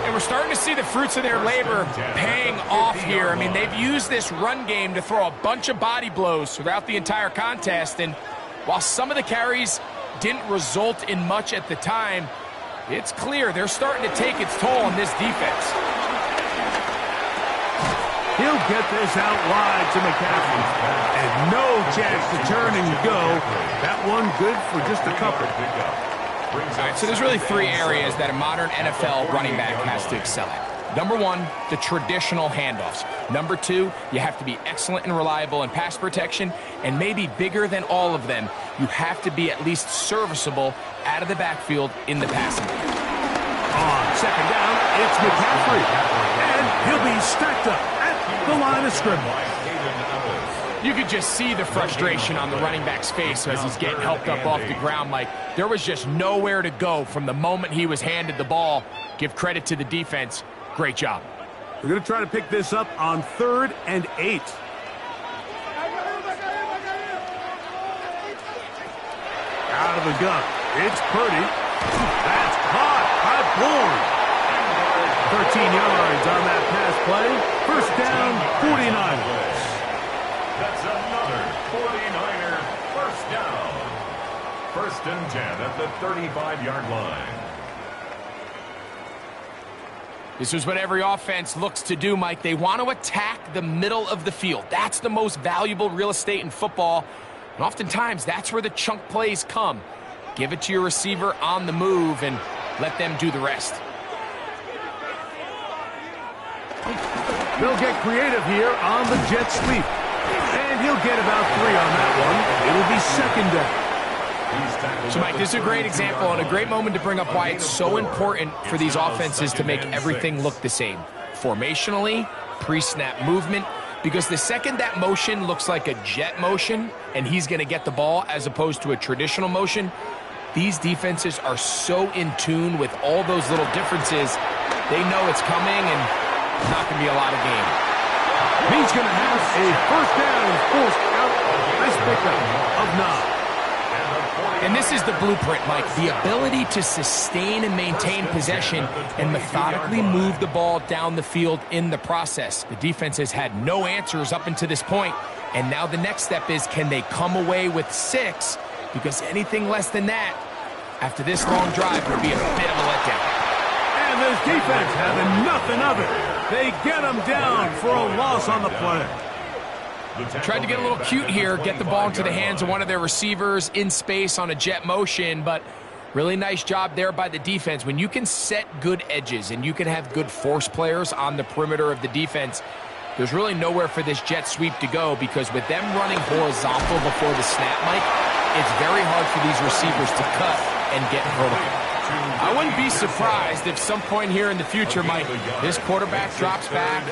And we're starting to see the fruits of their labor paying off here. I mean, they've used this run game to throw a bunch of body blows throughout the entire contest. And while some of the carries didn't result in much at the time, it's clear they're starting to take its toll on this defense. He'll get this out wide to McCaffrey. And no chance to turn and go. That one good for just a couple. All right, so there's really three areas that a modern NFL running back has to excel at. Number one, the traditional handoffs. Number two, you have to be excellent and reliable in pass protection. And maybe bigger than all of them, you have to be at least serviceable out of the backfield in the passing game. On second down, it's McCaffrey. And he'll be stacked up at the line of scrimmage. You could just see the frustration on the running back's face as he's getting helped up off the ground. Like, there was just nowhere to go from the moment he was handed the ball. Give credit to the defense. Great job. We're going to try to pick this up on 3rd and 8. Out of the gun. It's Purdy. That's caught by Bourne. 13 yards on that pass play. First down, 49ers. That's another 49er first down. 1st and 10 at the 35-yard line. This is what every offense looks to do, Mike. They want to attack the middle of the field. That's the most valuable real estate in football. And oftentimes, that's where the chunk plays come. Give it to your receiver on the move and let them do the rest. They'll get creative here on the jet sweep. And he'll get about 3 on that one. It'll be second down. So, Mike, this is a great example and a great moment to bring up why it's so important for these offenses to make everything look the same. Formationally, pre-snap movement, because the second that motion looks like a jet motion and he's going to get the ball as opposed to a traditional motion, these defenses are so in tune with all those little differences, they know it's coming and there's not going to be a lot of game. He's going to have a first down and forced out. Nice pickup of 9. And this is the blueprint, Mike. The ability to sustain and maintain possession and methodically move the ball down the field in the process. The defense has had no answers up until this point, and now the next step is, can they come away with 6? Because anything less than that, after this long drive, would be a bit of a letdown. And this defense having nothing of it. They get him down for a loss on the play. Tried to get a little cute here, get the ball into the hands of one of their receivers in space on a jet motion, but really nice job there by the defense. When you can set good edges and you can have good force players on the perimeter of the defense, there's really nowhere for this jet sweep to go, because with them running horizontal before the snap, Mike, it's very hard for these receivers to cut and get vertical. I wouldn't be surprised if some point here in the future, Mike, this quarterback drops back,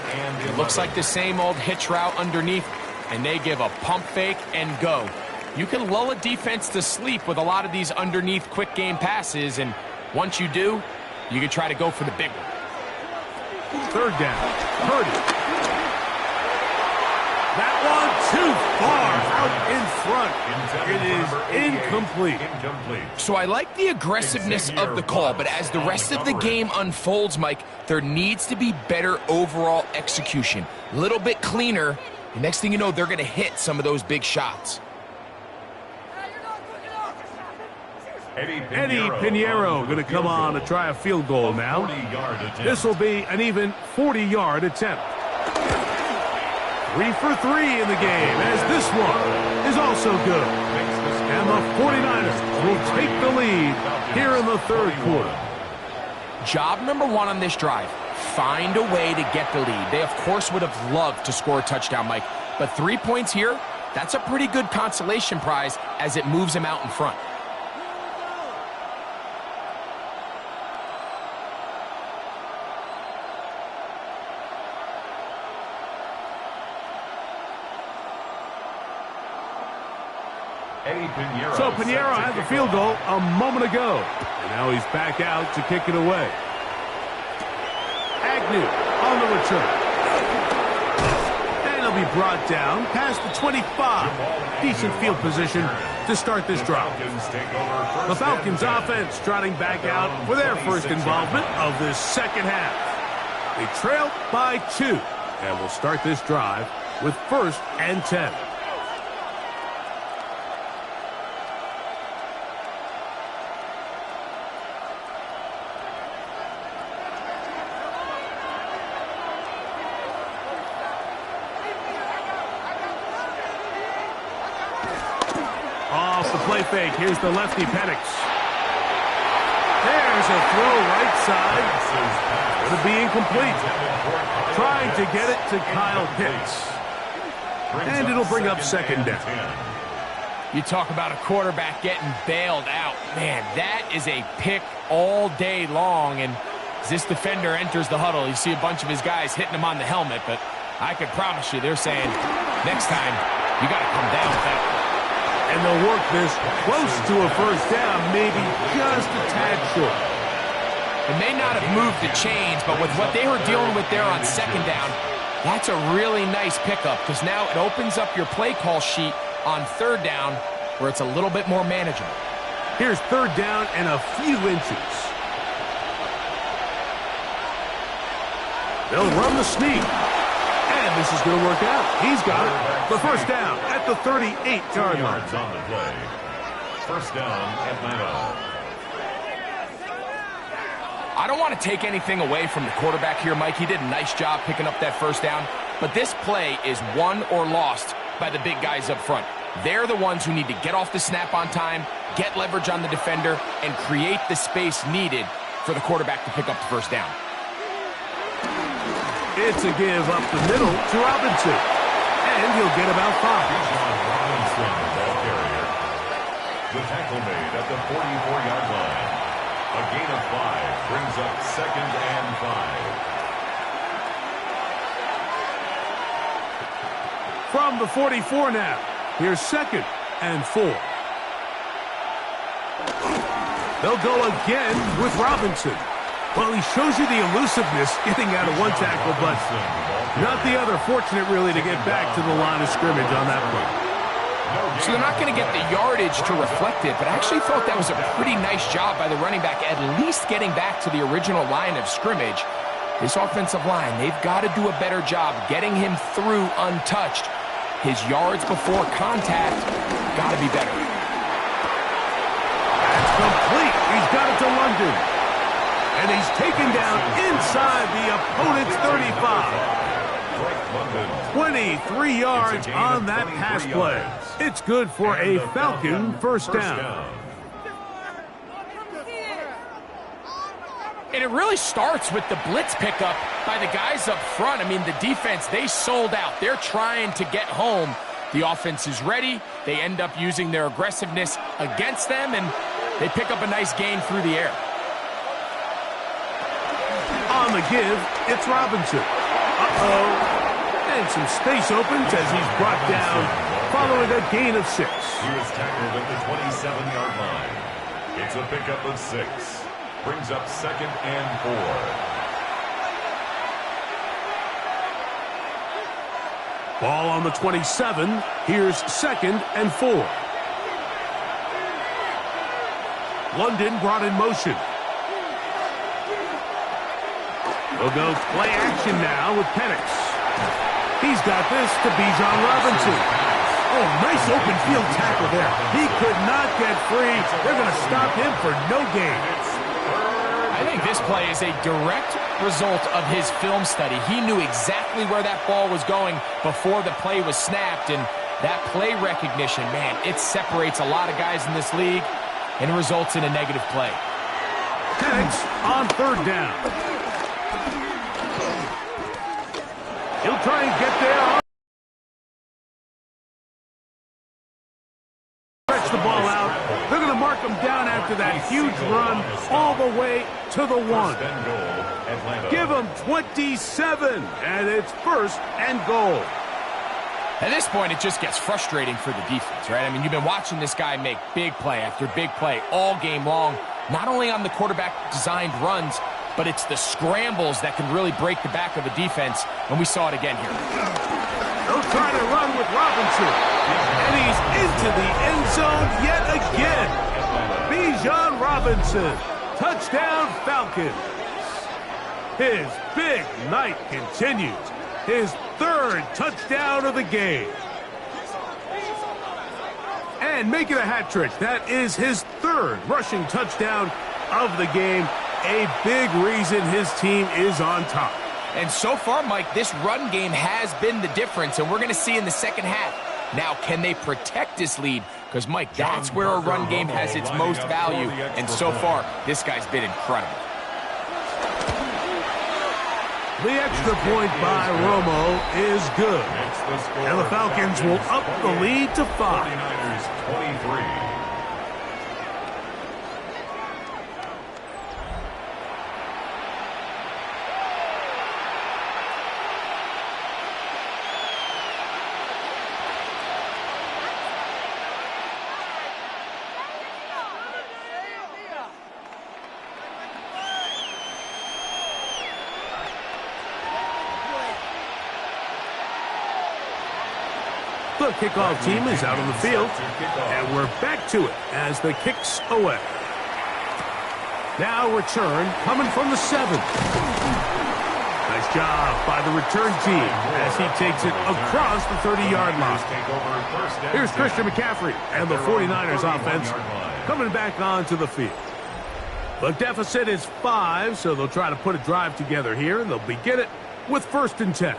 it looks like the same old hitch route underneath, and they give a pump fake and go. You can lull a defense to sleep with a lot of these underneath quick game passes, and once you do, you can try to go for the big one. 3rd down. Purdy. That one too far out in front. It is incomplete. So I like the aggressiveness of the call, but as the rest of the game unfolds, Mike, there needs to be better overall execution. A little bit cleaner. The next thing you know, they're going to hit some of those big shots. Eddie Pinheiro going to come on to try a field goal now. This will be an even 40-yard attempt. 3 for 3 in the game, as this one is also good. And the 49ers will take the lead here in the 3rd quarter. Job number 1 on this drive, find a way to get the lead. They, of course, would have loved to score a touchdown, Mike. But 3 points here, that's a pretty good consolation prize as it moves them out in front. So Pinheiro had the field goal a moment ago. And now he's back out to kick it away. Agnew on the return. And he'll be brought down past the 25. Decent field position to start this drive. The Falcons offense trotting back out for their first involvement of this second half. They trail by 2. And we'll start this drive with 1st and 10. Off the play fake. Here's the lefty, Penix. There's a throw right side. Going to be incomplete. Trying to get it to Kyle Pitts. And it'll bring up 2nd down. You talk about a quarterback getting bailed out. Man, that is a pick all day long. And as this defender enters the huddle, you see a bunch of his guys hitting him on the helmet. But I can promise you, they're saying, next time, you got to come down with that. And they'll work this close to a 1st down, maybe just a tad short. It may not have moved the chains, but with what they were dealing with there on 2nd down, that's a really nice pickup because now it opens up your play call sheet on 3rd down where it's a little bit more manageable. Here's 3rd down and a few inches. They'll run the sneak. And this is going to work out. He's got it. The 1st down at the 38-yard line. On the play. 1st down, Atlanta. I don't want to take anything away from the quarterback here, Mike. He did a nice job picking up that 1st down. But this play is won or lost by the big guys up front. They're the ones who need to get off the snap on time, get leverage on the defender, and create the space needed for the quarterback to pick up the 1st down. It's a give up the middle to Robinson. And he'll get about 5. Robinson, ball carrier. The tackle made at the 44-yard line. A gain of 5 brings up 2nd and 5. From the 44 now. Here's 2nd and 4. They'll go again with Robinson. Well, he shows you the elusiveness getting out of one tackle, but not the other. Fortunate, really, to get back to the line of scrimmage on that play. So they're not going to get the yardage to reflect it, but I actually thought that was a pretty nice job by the running back, at least getting back to the original line of scrimmage. This offensive line, they've got to do a better job getting him through untouched. His yards before contact got to be better. That's complete. He's got it to London. And he's taken down inside the opponent's 35. 23 yards on that pass play. It's good for a Falcon 1st down. And it really starts with the blitz pickup by the guys up front. I mean, the defense, they sold out. They're trying to get home. The offense is ready. They end up using their aggressiveness against them, and they pick up a nice gain through the air. On the give, it's Robinson. And some space opens as he's brought down following a gain of 6. He was tackled at the 27-yard line. It's a pickup of 6. Brings up 2nd and 4. Ball on the 27. Here's 2nd and 4. London brought in motion. We'll go play action now with Penix. He's got this to Bijan Robinson. Oh, nice open field tackle there. He could not get free. They're going to stop him for no gain. I think this play is a direct result of his film study. He knew exactly where that ball was going before the play was snapped, and that play recognition, man, it separates a lot of guys in this league and results in a negative play. Penix on 3rd down. He'll try and get there. Stretch the ball out. They're going to mark him down after that huge run all the way to the 1. Give him 27, and it's 1st and goal. At this point, it just gets frustrating for the defense, right? I mean, you've been watching this guy make big play after big play all game long, not only on the quarterback-designed runs, but it's the scrambles that can really break the back of a defense, and we saw it again here. They'll try to run with Robinson, and he's into the end zone yet again. Bijan Robinson, touchdown Falcons. His big night continues. His third touchdown of the game. And making a hat trick. That is his third rushing touchdown of the game. A big reason his team is on top. And so far, Mike, this run game has been the difference, and we're going to see in the second half. Now, can they protect this lead? Because, Mike, that's where a run game has its most value. And so far, this guy's been incredible. The extra point by Romo is good. And the Falcons will up the lead to 5. 23. The kickoff team is out on the field, and we're back to it as the kick's away. Now return coming from the 7. Nice job by the return team as he takes it across the 30-yard line. Here's Christian McCaffrey and the 49ers offense coming back onto the field. The deficit is 5, so they'll try to put a drive together here, and they'll begin it with 1st and 10.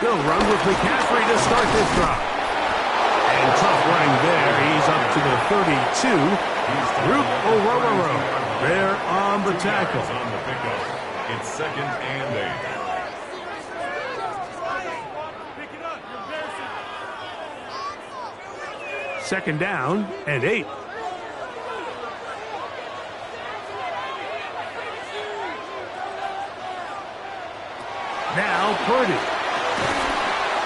They'll run with McCaffrey to start this drive. And tough running there. He's up to the 32. Root O'Rororo there on the tackle. It's 2nd and 8. 2nd down and 8. Now Purdy.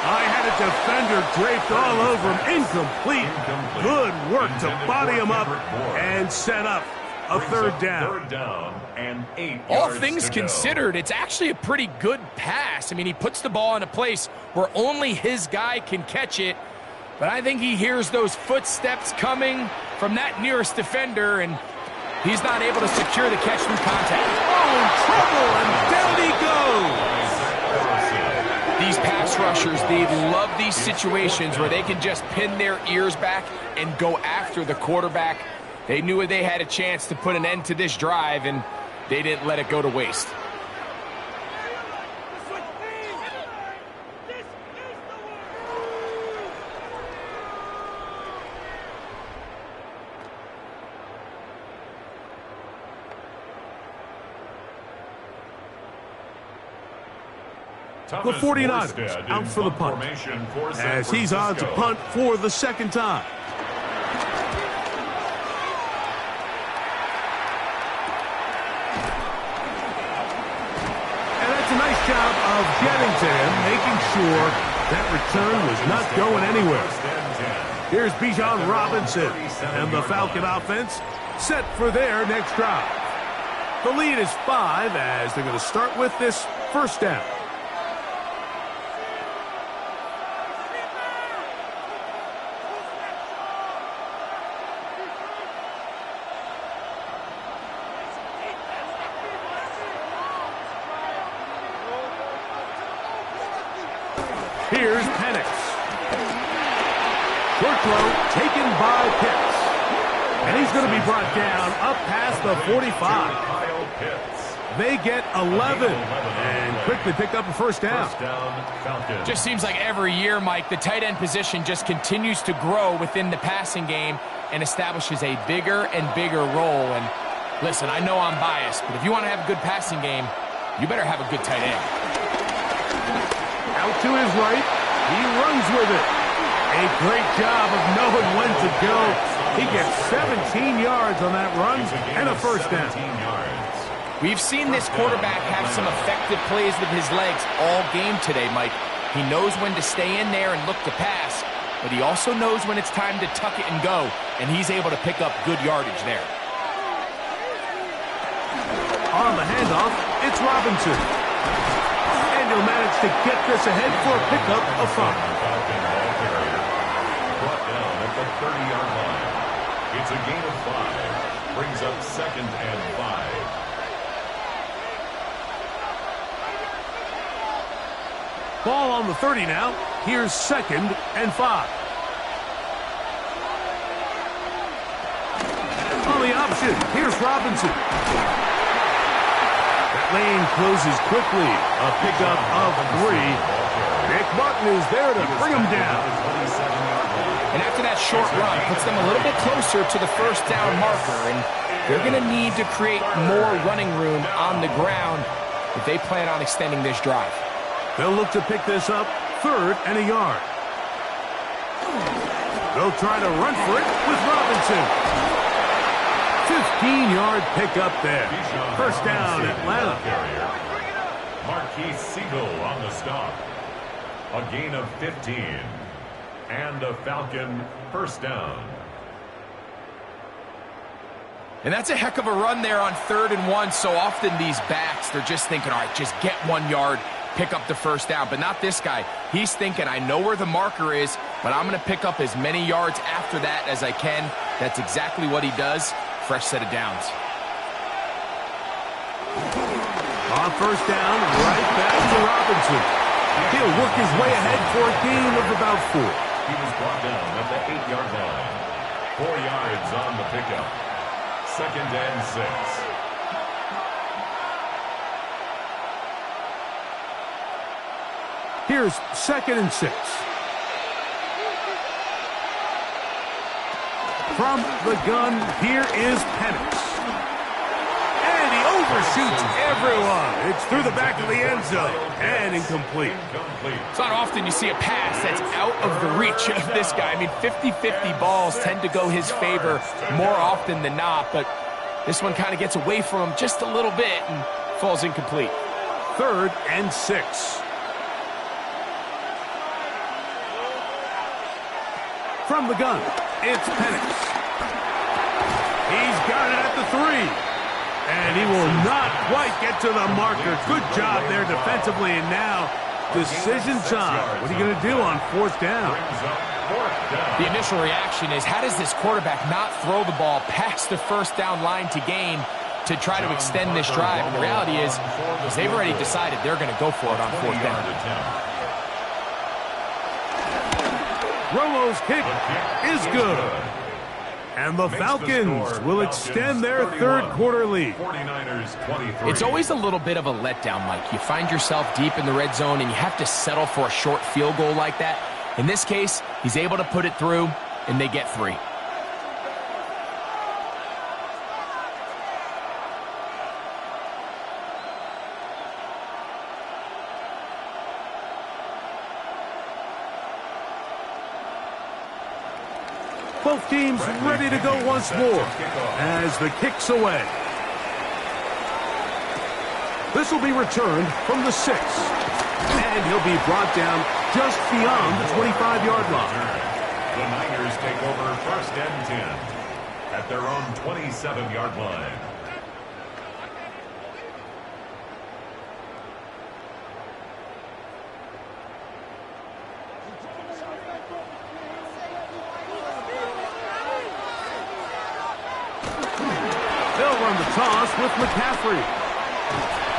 I had a defender draped all over him. Incomplete. Good work to body him up and set up a 3rd down. 3rd down and 8 All yards things to considered, it's actually a pretty good pass. I mean, he puts the ball in a place where only his guy can catch it. But I think he hears those footsteps coming from that nearest defender, and he's not able to secure the catch through contact. Oh, in trouble, and down he goes. These pass rushers, they love these situations where they can just pin their ears back and go after the quarterback. They knew they had a chance to put an end to this drive, and they didn't let it go to waste. The 49ers out for the punt as he's on to punt for the 2nd time. And that's a nice job of getting to him, making sure that return was not going anywhere. Here's Bijan Robinson and the Falcon offense set for their next drive. The lead is 5 as they're going to start with this 1st down. Here's Penix. Short throw taken by Pitts. And he's going to be brought down up past the 45. They get 11 and quickly pick up a 1st down. Just seems like every year, Mike, the tight end position just continues to grow within the passing game and establishes a bigger and bigger role. And listen, I know I'm biased, but if you want to have a good passing game, you better have a good tight end. Out to his right. He runs with it. A great job of knowing when to go. He gets 17 yards on that run and a first down. We've seen this quarterback have some effective plays with his legs all game today, Mike. He knows when to stay in there and look to pass, but he also knows when it's time to tuck it and go, and he's able to pick up good yardage there. On the handoff, it's Robinson. And he'll manage to get this ahead for a pickup of 5. Brought down at the 30-yard line. It's a gain of 5. Brings up 2nd and 5. Ball on the 30 now. Here's 2nd and 5. On the option, here's Robinson. That lane closes quickly. A pickup of 3. Nick Martin is there to bring him down. And after that short run, puts them a little bit closer to the first down marker, and they're going to need to create more running room on the ground if they plan on extending this drive. They'll look to pick this up 3rd and a yard. They'll try to run for it with Robinson. 15-yard pickup there. First down, Atlanta. Marquise Siegel on the stop. A gain of 15. And a Falcon first down. And that's a heck of a run there on 3rd and 1. So often these backs, they're just thinking, all right, just get 1 yard, pick up the first down. But not this guy. He's thinking, I know where the marker is, but I'm going to pick up as many yards after that as I can. That's exactly what he does. Fresh set of downs. On first down, right back to Robinson. He'll work his way ahead for a gain of about 4. He was brought down at the 8-yard line. 4 yards on the pickup. 2nd and 6. Here's 2nd and 6. From the gun, here is Penix. And he overshoots everyone. It's through the back of the end zone and incomplete. It's not often you see a pass that's out of the reach of this guy. I mean, 50-50 balls tend to go his favor more often than not, but this one kind of gets away from him just a little bit and falls incomplete. 3rd and 6. From the gun, it's Penix. He's got it at the 3. And he will not quite get to the marker. Good job there defensively. And now, decision time. What are you going to do on 4th down? The initial reaction is, how does this quarterback not throw the ball past the first down line to gain to try to extend this drive? And the reality is they've already decided they're going to go for it on 4th down. Romo's kick is good. And the Falcons will extend their 3rd quarter lead. It's always a little bit of a letdown, Mike. You find yourself deep in the red zone and you have to settle for a short field goal like that. In this case, he's able to put it through, and they get 3. Both teams ready to go once more as the kick's away. This will be returned from the 6. And he'll be brought down just beyond the 25-yard line. The Niners take over 1st and 10 at their own 27-yard line. They'll run the toss with McCaffrey.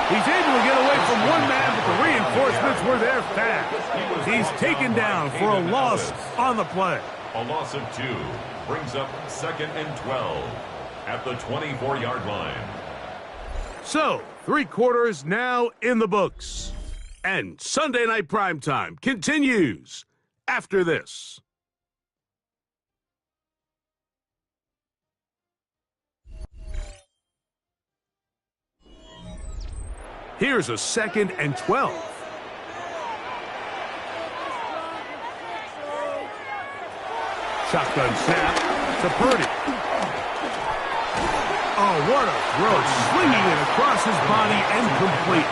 He's able to get away from one man, but the reinforcements were there fast. He's taken down for a loss on the play. A loss of 2 brings up 2nd and 12 at the 24-yard line. So, 3 quarters now in the books. And Sunday Night Primetime continues after this. Here's a 2nd and 12. Shotgun snap to Purdy. Oh, what a throw. Slinging it across his body and complete.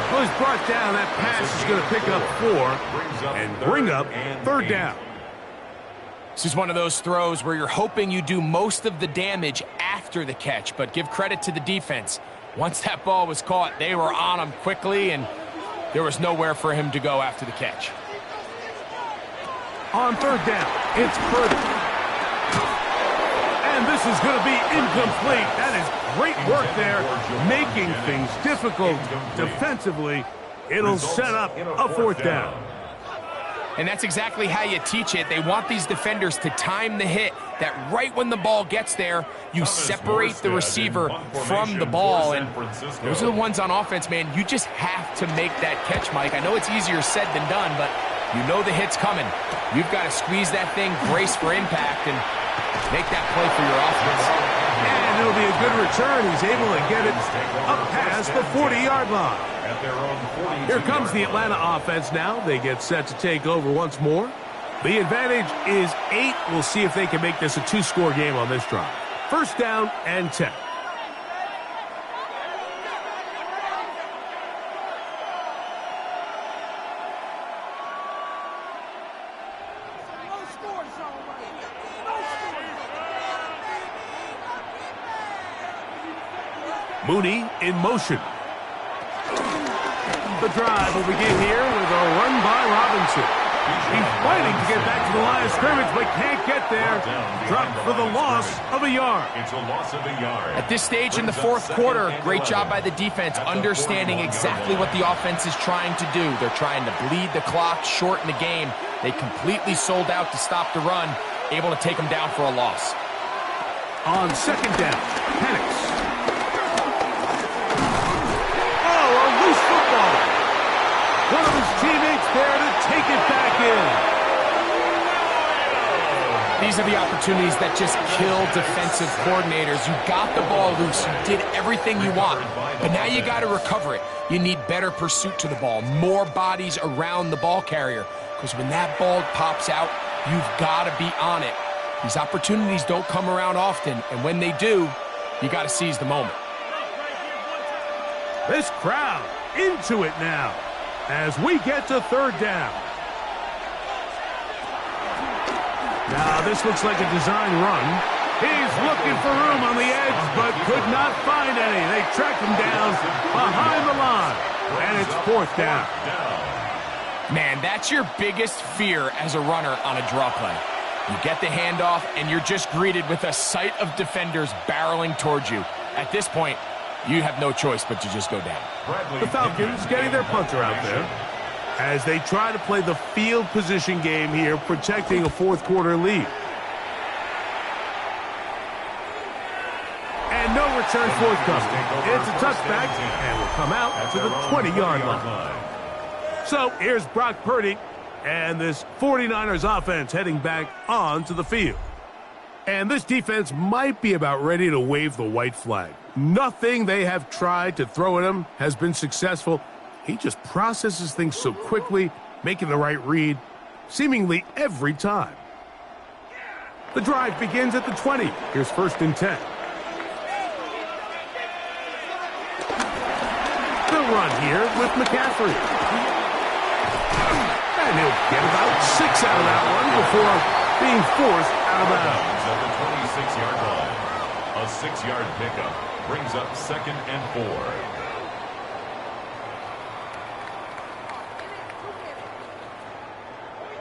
Well, he's brought down. That pass is going to pick up 4 and bring up third down. This is one of those throws where you're hoping you do most of the damage after the catch, but give credit to the defense. Once that ball was caught, they were on him quickly, and there was nowhere for him to go after the catch. On third down, it's Purdy. And this is going to be incomplete. That is great work there, making things difficult defensively. It'll set up a fourth down. And that's exactly how you teach it. They want these defenders to time the hit, that right when the ball gets there, you separate the receiver from the ball. And those are the ones on offense, man. You just have to make that catch, Mike. I know it's easier said than done, but you know the hit's coming. You've got to squeeze that thing, brace for impact, and make that play for your offense. And it'll be a good return. He's able to get it up past the 40-yard line. Here comes the Atlanta offense now. They get set to take over once more. The advantage is 8. We'll see if they can make this a 2-score game on this drive. First down and 10. Mooney in motion. The drive will begin here with a run by Robinson. He's fighting to get back to the line of scrimmage, but can't get there. Dropped for the loss of a yard. It's a loss of a yard. At this stage in the fourth quarter, great job by the defense, understanding exactly what the offense is trying to do. They're trying to bleed the clock, shorten the game. They completely sold out to stop the run, able to take them down for a loss. On second down, Penix. Oh, a loose football. One of his teammates there to take it back in. These are the opportunities that just kill defensive coordinators. You got the ball loose. You did everything you want. But now you got to recover it. You need better pursuit to the ball, more bodies around the ball carrier. Because when that ball pops out, you've got to be on it. These opportunities don't come around often. And when they do, you got to seize the moment. This crowd into it now as we get to third down. Now this looks like a design run. He's looking for room on the edge, but could not find any. They tracked him down behind the line, and it's fourth down. Man, that's your biggest fear as a runner on a draw play. You get the handoff, and you're just greeted with a sight of defenders barreling towards you. At this point, you have no choice but to just go down. The Falcons getting their punter out there as they try to play the field position game here, protecting a fourth quarter lead. And no return forthcoming. It's a touchback and will come out to the 20-yard line. So here's Brock Purdy and this 49ers offense heading back onto the field. And this defense might be about ready to wave the white flag. Nothing they have tried to throw at him has been successful. He just processes things so quickly, making the right read, seemingly every time. The drive begins at the 20. Here's first and 10. The run here with McCaffrey. And he'll get about 6 out of that one before being forced out of bounds. At the 26-yard line. A 6-yard pickup brings up second and 4.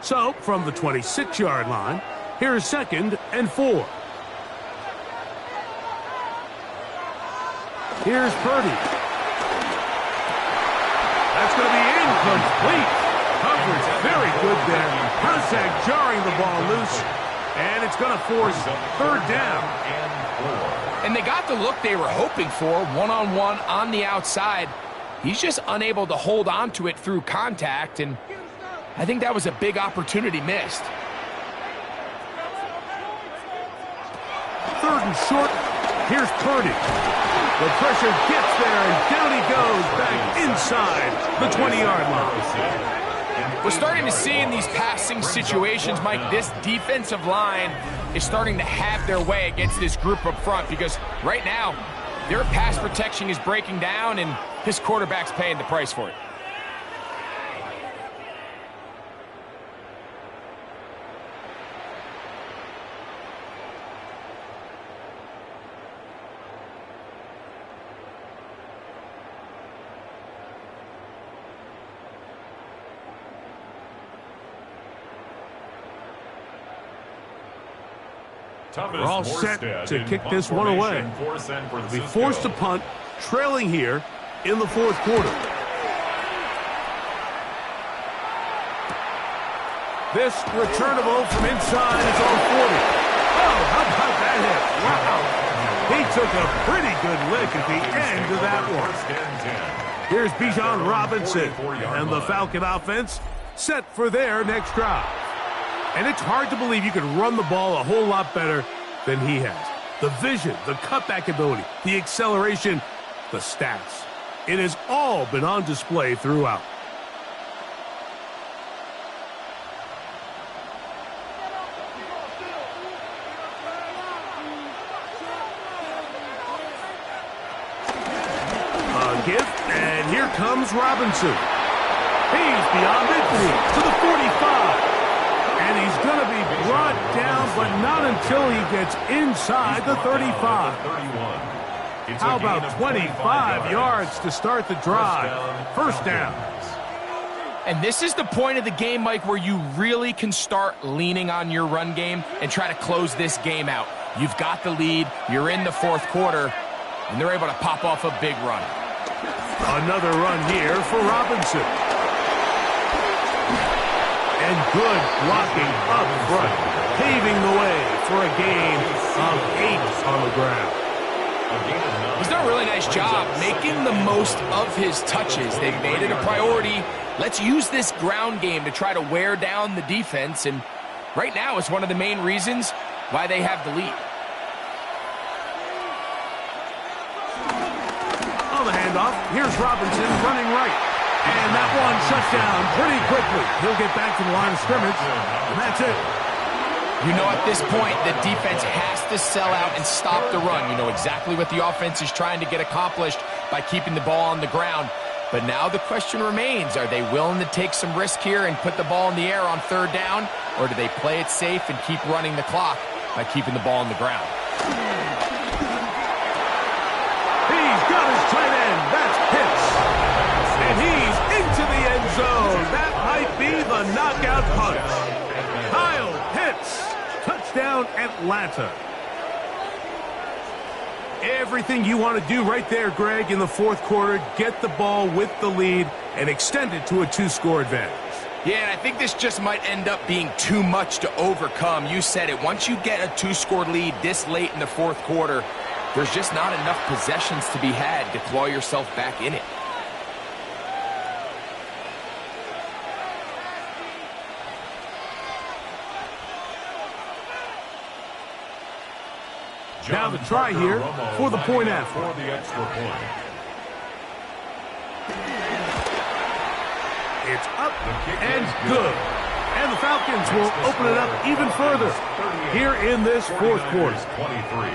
So, from the 26-yard line, here's second and 4. Here's Purdy. That's going to be incomplete. Coverage very good there. Contact jarring the ball loose. And it's going to force third down. And they got the look they were hoping for, one-on-one on the outside. He's just unable to hold on to it through contact, and I think that was a big opportunity missed. Third and short. Here's Purdy. The pressure gets there, and down he goes back inside the 20-yard line. We're starting to see in these passing situations, Mike, this defensive line is starting to have their way against this group up front because right now, their pass protection is breaking down and this quarterback's paying the price for it. We're all set to kick this one away. They'll be forced to punt, trailing here in the fourth quarter. This returnable from inside is on 40. Oh, how about that hit? Wow. He took a pretty good lick at the end of that one. Here's Bijan Robinson and the Falcon offense set for their next drive. And it's hard to believe you can run the ball a whole lot better than he has. The vision, the cutback ability, the acceleration, the stats. It has all been on display throughout. A gift, and here comes Robinson. He's beyond midfield to the 45. And he's going to be brought down, but not until he gets inside the 35. How about 25 yards to start the drive? First down. And this is the point of the game, Mike, where you really can start leaning on your run game and try to close this game out. You've got the lead, you're in the fourth quarter, and they're able to pop off a big run. Another run here for Robinson. And good blocking up front, paving the way for a gain of 8 on the ground. He's done a really nice job making the most of his touches. They've made it a priority. Let's use this ground game to try to wear down the defense, and right now it's one of the main reasons why they have the lead. On the handoff, here's Robinson running right. And that one shuts down pretty quickly. He'll get back to the line of scrimmage, and that's it. You know, at this point, the defense has to sell out and stop the run. You know exactly what the offense is trying to get accomplished by keeping the ball on the ground. But now the question remains, are they willing to take some risk here and put the ball in the air on third down, or do they play it safe and keep running the clock by keeping the ball on the ground? He's got his tight end. That's Pitts. And he's into the end zone. That might be the knockout punch. Kyle Pitts. Touchdown, Atlanta. Everything you want to do right there, Greg, in the fourth quarter. Get the ball with the lead and extend it to a 2-score advantage. Yeah, and I think this just might end up being too much to overcome. You said it. Once you get a 2-score lead this late in the fourth quarter, there's just not enough possessions to be had to claw yourself back in it. Now the try here for the point after. For the extra point. It's up and good. And the Falcons will open it up even further here in this fourth quarter. 23.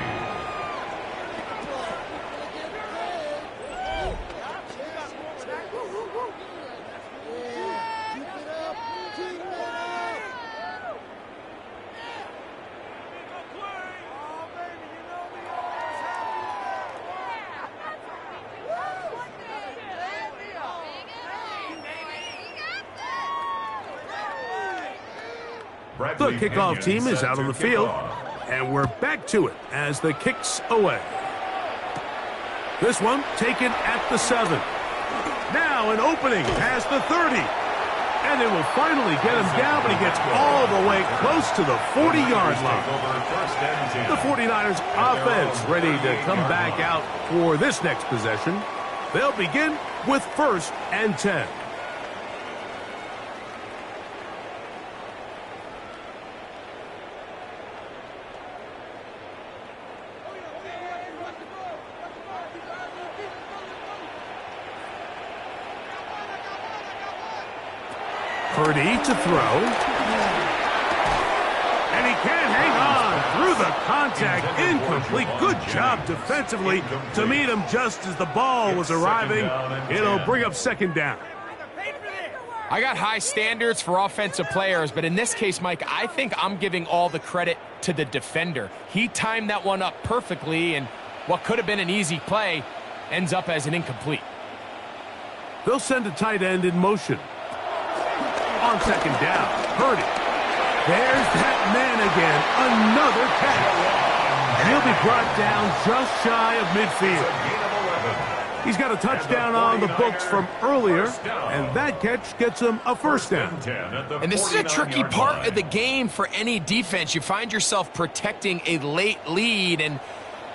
The kickoff team is out on the field, and we're back to it as the kick's away. This one taken at the 7. Now an opening past the 30. And it will finally get him down, but he gets all the way close to the 40-yard line. The 49ers offense ready to come back out for this next possession. They'll begin with 1st and 10. Purdy to throw. And he can't hang on through the contact. Incomplete. Good job defensively to meet him just as the ball was arriving. It'll bring up second down. I got high standards for offensive players, but in this case, Mike, I think I'm giving all the credit to the defender. He timed that one up perfectly, and what could have been an easy play ends up as an incomplete. They'll send a tight end in motion. On second down, Purdy. There's that man again. Another catch. And he'll be brought down just shy of midfield. He's got a touchdown on the books from earlier, and that catch gets him a first down. And this is a tricky part of the game for any defense. You find yourself protecting a late lead, and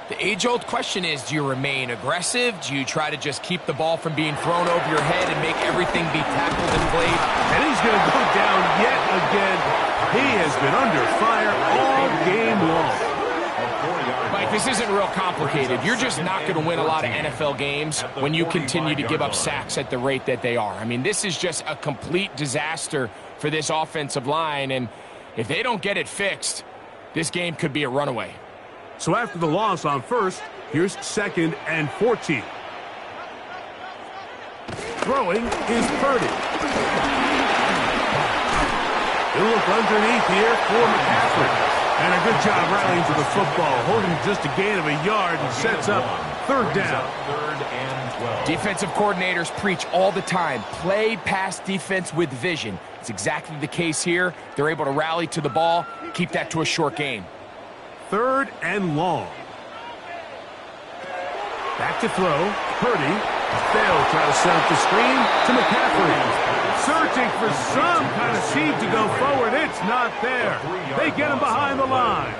the age-old question is, do you remain aggressive? Do you try to just keep the ball from being thrown over your head and make everything be tackled and played? And he's going to go down yet again. He has been under fire all game long. Mike, this isn't real complicated. You're just not going to win a lot of NFL games when you continue to give up sacks at the rate that they are. I mean, this is just a complete disaster for this offensive line, and if they don't get it fixed, this game could be a runaway. So after the loss on first, here's 2nd and 14. Throwing is Purdy. He'll look underneath here for McCaffrey. And a good job rallying to the football, holding just a gain of a yard and sets up third down. Defensive coordinators preach all the time, play pass defense with vision. It's exactly the case here. They're able to rally to the ball, keep that to a short game. 3rd and long. Back to throw. Purdy. Failed. Try to set up the screen to McCaffrey. Searching for some kind of seed to go forward. It's not there. They get him behind the line.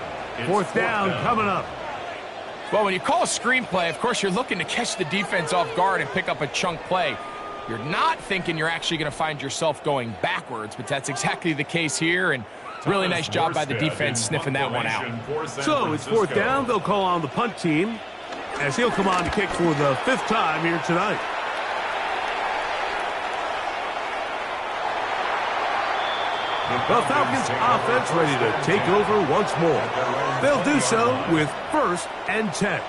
4th down coming up. Well, when you call a screenplay, of course, you're looking to catch the defense off guard and pick up a chunk play. You're not thinking you're actually going to find yourself going backwards, but that's exactly the case here, and really nice job by the defense sniffing that one out. So it's 4th down. They'll call on the punt team as he'll come on to kick for the 5th time here tonight. The Falcons offense ready to take over once more. They'll do so with 1st and 10.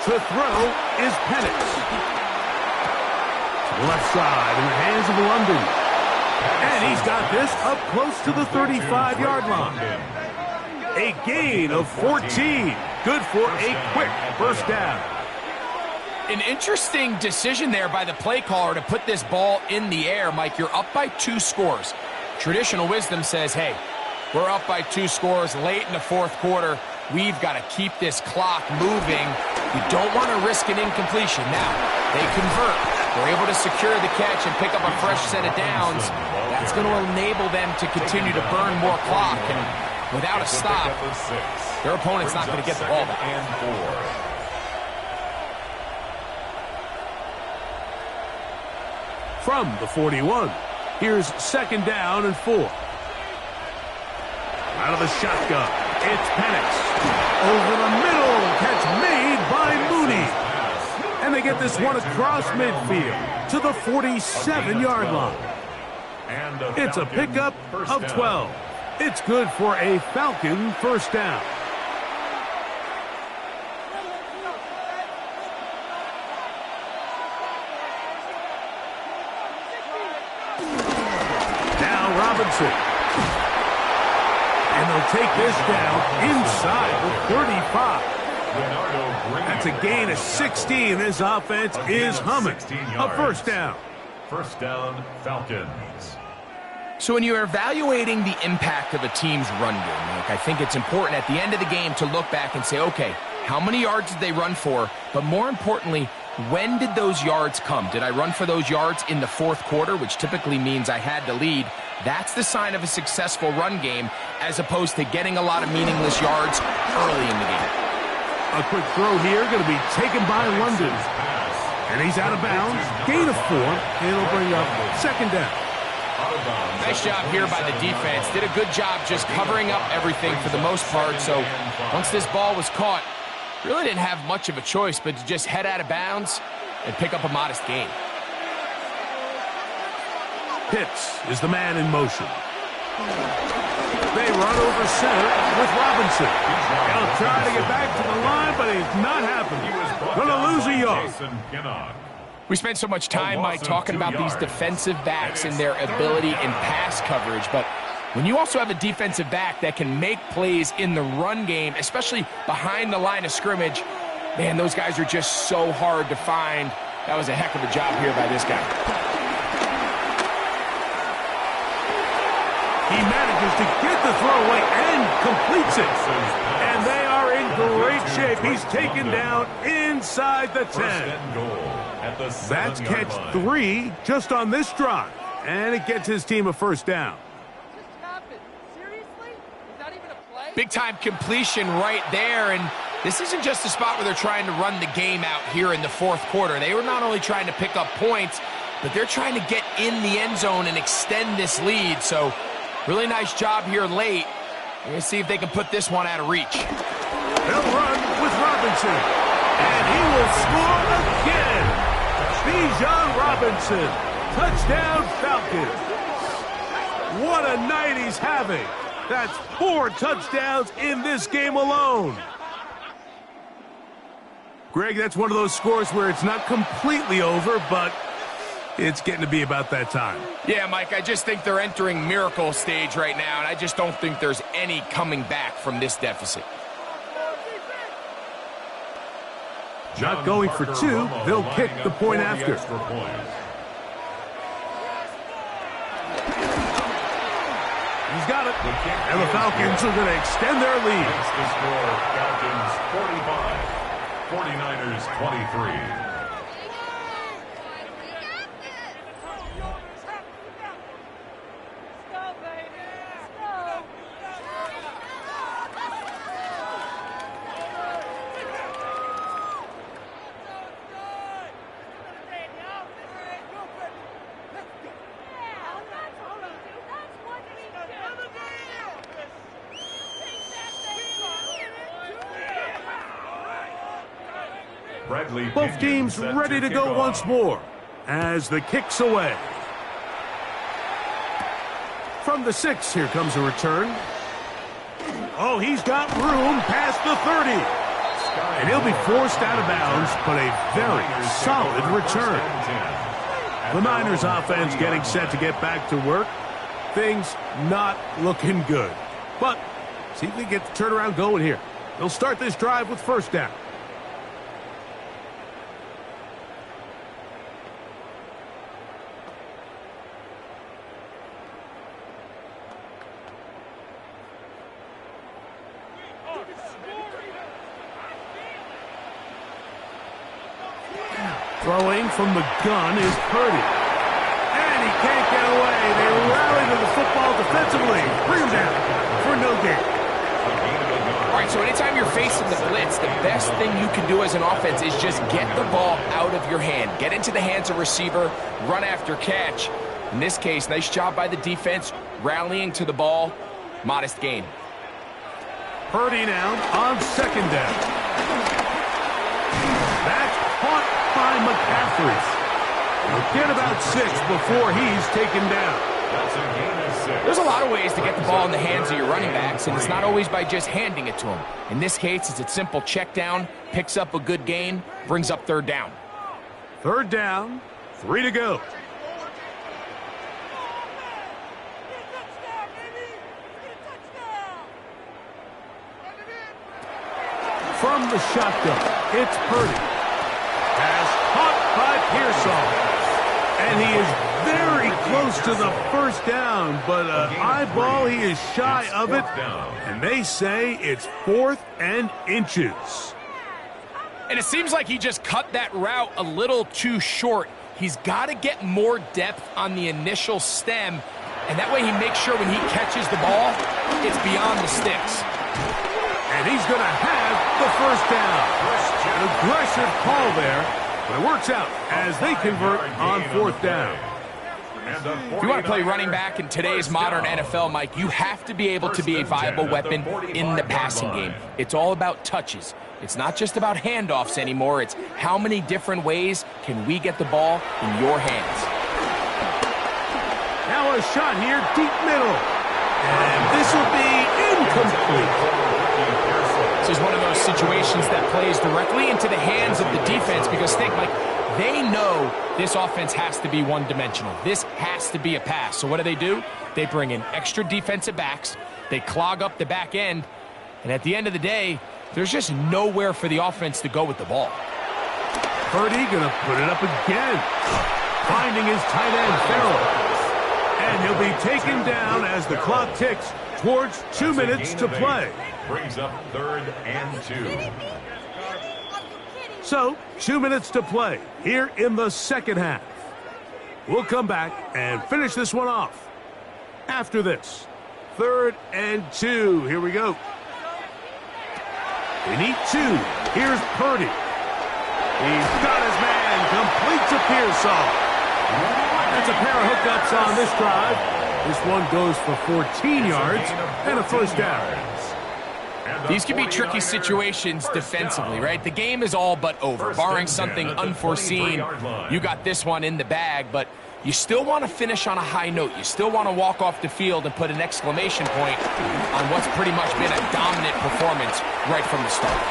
To throw is Penix. To the left side in the hands of London. And he's got this up close to the 35-yard line. A gain of 14. Good for a quick first down. An interesting decision there by the play caller to put this ball in the air. Mike, you're up by 2 scores. Traditional wisdom says, hey, we're up by 2 scores late in the 4th quarter. We've got to keep this clock moving. We don't want to risk an incompletion. Now, they convert. They're able to secure the catch and pick up a fresh set of downs. That's going to enable them to continue to burn more clock. And without a stop, their opponent's not going to get the ball back. From the 41, here's 2nd down and 4. Out of the shotgun, it's Penix. Over the middle, catch made by Mooney. And they get this one across midfield to the 47-yard line. It's a pickup of 12. It's good for a Falcon first down. Now Robinson. And they'll take this down inside the 35. That's a gain of 16. This offense is humming. A first down. First down, Falcons. So when you're evaluating the impact of a team's run game, Mike, I think it's important at the end of the game to look back and say, okay, how many yards did they run for? But more importantly, when did those yards come? Did I run for those yards in the fourth quarter, which typically means I had to lead? That's the sign of a successful run game, as opposed to getting a lot of meaningless yards early in the game. A quick throw here, going to be taken by London. And he's out of bounds. Gain of 4. It'll bring up second down. Nice job here by the defense. Did a good job just covering up everything for the most part. So once this ball was caught, really didn't have much of a choice but to just head out of bounds and pick up a modest gain. Pitts is the man in motion. They run over center with Robinson. He'll try to get back to the line, but he's not happening. Going to lose a yard. We spent so much time, Mike, talking about these defensive backs and their ability in pass coverage, but when you also have a defensive back that can make plays in the run game, especially behind the line of scrimmage, man, those guys are just so hard to find. That was a heck of a job here by this guy. He manages to get the throw away and completes it. And they are in great shape. He's taken down inside the 10. That's catch 3 just on this drive. And it gets his team a first down. Big-time completion right there, and this isn't just a spot where they're trying to run the game out here in the fourth quarter. They were not only trying to pick up points, but they're trying to get in the end zone and extend this lead. So really nice job here late. We're going to see if they can put this one out of reach. They'll run with Robinson, and he will score again. Bijan Robinson, touchdown Falcons. What a night he's having. That's 4 touchdowns in this game alone. Greg, that's one of those scores where it's not completely over, but it's getting to be about that time. Yeah, Mike, I just think they're entering miracle stage right now, and I just don't think there's any coming back from this deficit. Not going for 2, they'll kick the point after. He's got it. And the Falcons are going to extend their lead. The score, Falcons 45, 49ers 23. Both teams ready to go once more as the kick's away. From the 6, here comes a return. Oh, he's got room past the 30. And he'll be forced out of bounds, but a very solid return. The Niners offense getting set to get back to work. Things not looking good. But see if they get the turnaround going here. They'll start this drive with first down. Throwing from the gun is Purdy. And he can't get away. They rally to the football defensively. Bring him down for no gain. All right, so anytime you're facing the blitz, the best thing you can do as an offense is just get the ball out of your hand. Get into the hands of receiver, run after catch. In this case, nice job by the defense, rallying to the ball. Modest gain. Purdy now on second down. That's caught by McCaffrey. He'll get about 6 before he's taken down. That's a gain of 6. There's a lot of ways to get the ball in the hands of your running backs, and it's not always by just handing it to them. In this case, it's a simple check down, picks up a good gain, brings up third down. Third down, 3 to go. From the shotgun, it's Purdy. Pass caught by Pearsall. And he is very close to the first down, but an eyeball, he is shy of it. And they say it's 4th and inches. And it seems like he just cut that route a little too short. He's got to get more depth on the initial stem, and that way he makes sure when he catches the ball, it's beyond the sticks. And he's going to have the first down. An aggressive call there, but it works out as they convert on fourth down. If you want to play running back in today's modern NFL, Mike, you have to be able to be a viable weapon in the passing game. It's all about touches. It's not just about handoffs anymore. It's how many different ways can we get the ball in your hands. Now a shot here, deep middle. And this will be incomplete. This is one of those situations that plays directly into the hands of the defense because, think, Mike, they know this offense has to be one-dimensional. This has to be a pass. So what do? They bring in extra defensive backs. They clog up the back end. And at the end of the day, there's just nowhere for the offense to go with the ball. Purdy going to put it up again. Finding his tight end, Farrell. And he'll be taken down as the clock ticks towards 2 minutes to play. Brings up 3rd and 2. So, 2 minutes to play here in the second half. We'll come back and finish this one off after this. 3rd and 2. Here we go. They need 2. Here's Purdy. He's got his man. Complete to Pearsall. That's a pair of hookups on this drive. This one goes for 14 yards and a first down. These can be tricky situations defensively, right? The game is all but over. Barring something unforeseen, you got this one in the bag, but you still want to finish on a high note. You still want to walk off the field and put an exclamation point on what's pretty much been a dominant performance right from the start.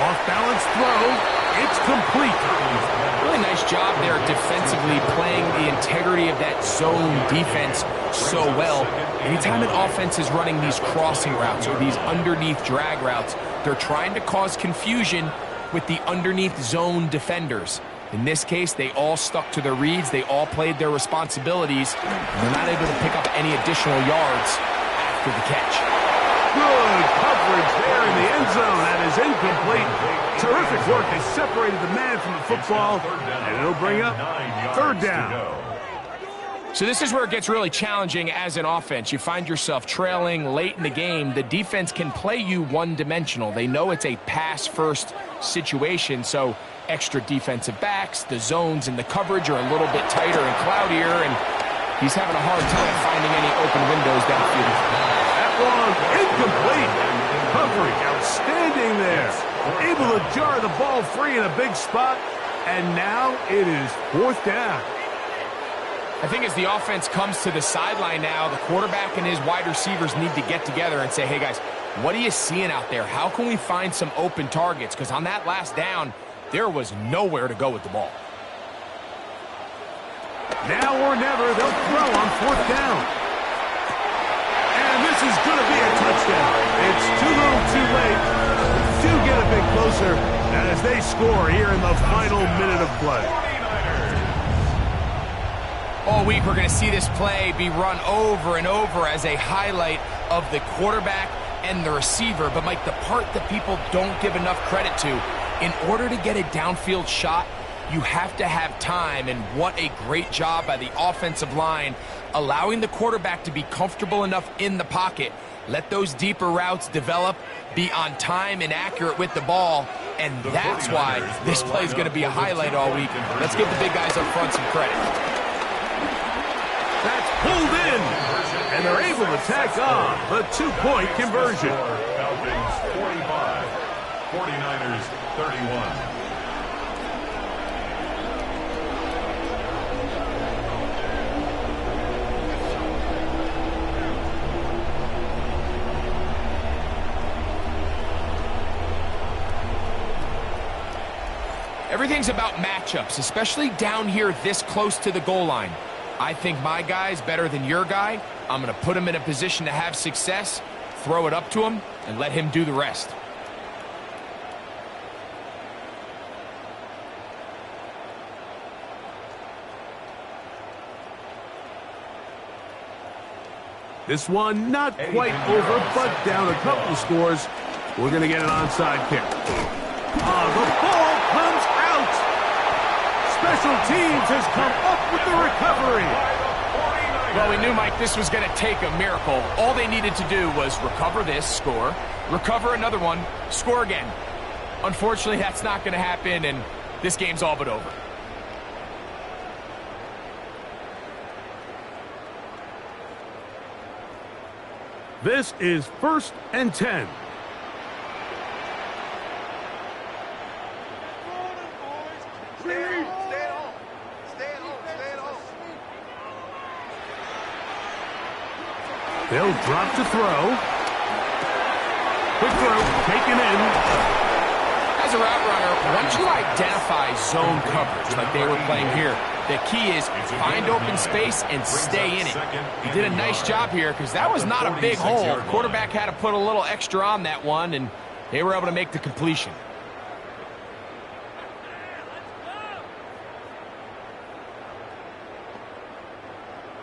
Off-balance throw. It's complete. Really nice job there defensively, playing the integrity of that zone defense so well. Anytime an offense is running these crossing routes or these underneath drag routes, they're trying to cause confusion with the underneath zone defenders. In this case, they all stuck to their reads. They all played their responsibilities. And they're not able to pick up any additional yards after the catch. Good coverage there in the end zone. That is incomplete. Terrific work. They separated the man from the football, and it'll bring up 3rd down. So this is where it gets really challenging as an offense. You find yourself trailing late in the game. The defense can play you one-dimensional. They know it's a pass-first situation, so extra defensive backs, the zones and the coverage are a little bit tighter and cloudier, and he's having a hard time finding any open windows downfield. That one incomplete. Coverage outstanding there. Able to jar the ball free in a big spot, and now it is 4th down. I think as the offense comes to the sideline now, the quarterback and his wide receivers need to get together and say, hey, guys, what are you seeing out there? How can we find some open targets? Because on that last down, there was nowhere to go with the ball. Now or never, they'll throw on 4th down. And this is going to be a touchdown. It's too little too late. Do get a bit closer as they score here in the final minute of play. All week, we're going to see this play be run over and over as a highlight of the quarterback and the receiver. But, Mike, the part that people don't give enough credit to, in order to get a downfield shot, you have to have time. And what a great job by the offensive line, allowing the quarterback to be comfortable enough in the pocket. Let those deeper routes develop, be on time and accurate with the ball. And that's why this play is going to be a highlight all week. Let's give the big guys up front some credit. That's pulled in, and they're able to tack on the 2-point conversion. Falcons 45, 49ers 31. Everything's about matchups, especially down here this close to the goal line. I think my guy's better than your guy. I'm going to put him in a position to have success, throw it up to him, and let him do the rest. This one not quite over, but down a couple scores. We're going to get an onside kick. The ball Special teams has come up with the recovery. Well, we knew, Mike, this was going to take a miracle. All they needed to do was recover this, score, recover another one, score again. Unfortunately, that's not going to happen, and this game's all but over. This is 1st and 10. They'll drop to throw. Quick throw, taken in. As a route runner, once you identify zone coverage like they were playing here, the key is find open space and stay in it. He did a nice job here because that was not a big hole. Quarterback had to put a little extra on that one, and they were able to make the completion.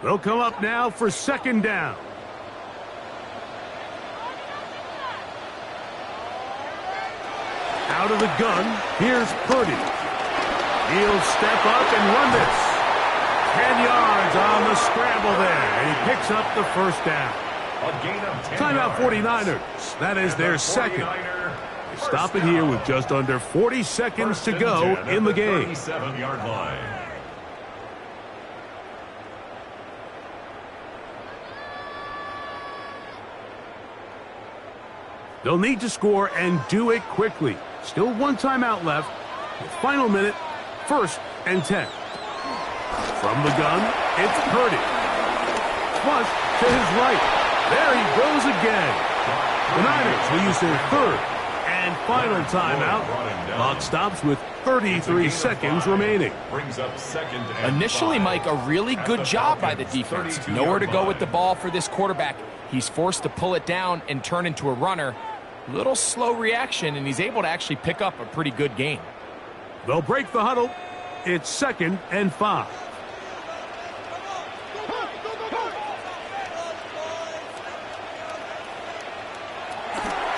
They'll come up now for 2nd down. Out of the gun, here's Purdy. He'll step up and run this. 10 yards on the scramble there, and he picks up the 1st down. A gain of 10 Timeout yards. 49ers. That is their second. They stop it here with just under 40 seconds to go in the game. 37-yard line. They'll need to score and do it quickly. Still 1 timeout left. The final minute, 1st and 10. From the gun, it's Purdy. Flush to his right. There he goes again. The Niners will use their 3rd and final timeout. Clock stops with 33 seconds remaining. Brings up 2nd and Initially, 5. Mike, a really good job by the defense. Nowhere to go with the ball for this quarterback. He's forced to pull it down and turn into a runner. Little slow reaction, and he's able to actually pick up a pretty good gain. They'll break the huddle. It's 2nd and 5.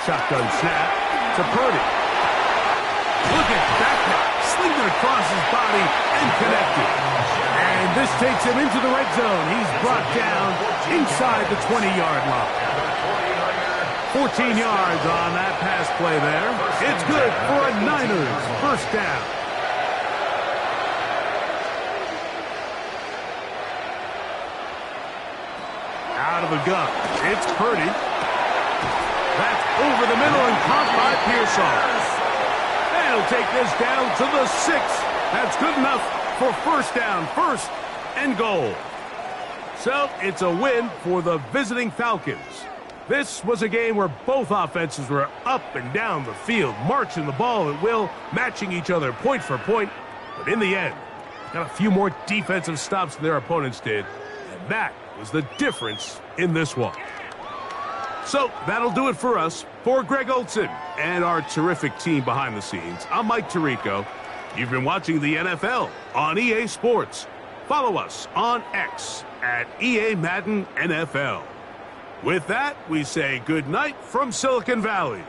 Shotgun snap to Purdy. Look at that, slinging across his body and connected. And this takes him into the red zone. He's brought down inside the 20-yard line. 14 yards on that pass play there. It's good for a Niners 1st down. Out of the gun, it's Purdy. That's over the middle and caught by Pearsall. And he'll take this down to the 6. That's good enough for 1st down, 1st and goal. So it's a win for the visiting Falcons. This was a game where both offenses were up and down the field, marching the ball at will, matching each other point for point. But in the end, got a few more defensive stops than their opponents did. And that was the difference in this one. So that'll do it for us. For Greg Olson and our terrific team behind the scenes, I'm Mike Tirico. You've been watching the NFL on EA Sports. Follow us on X at EA Madden NFL. With that, we say good night from Silicon Valley.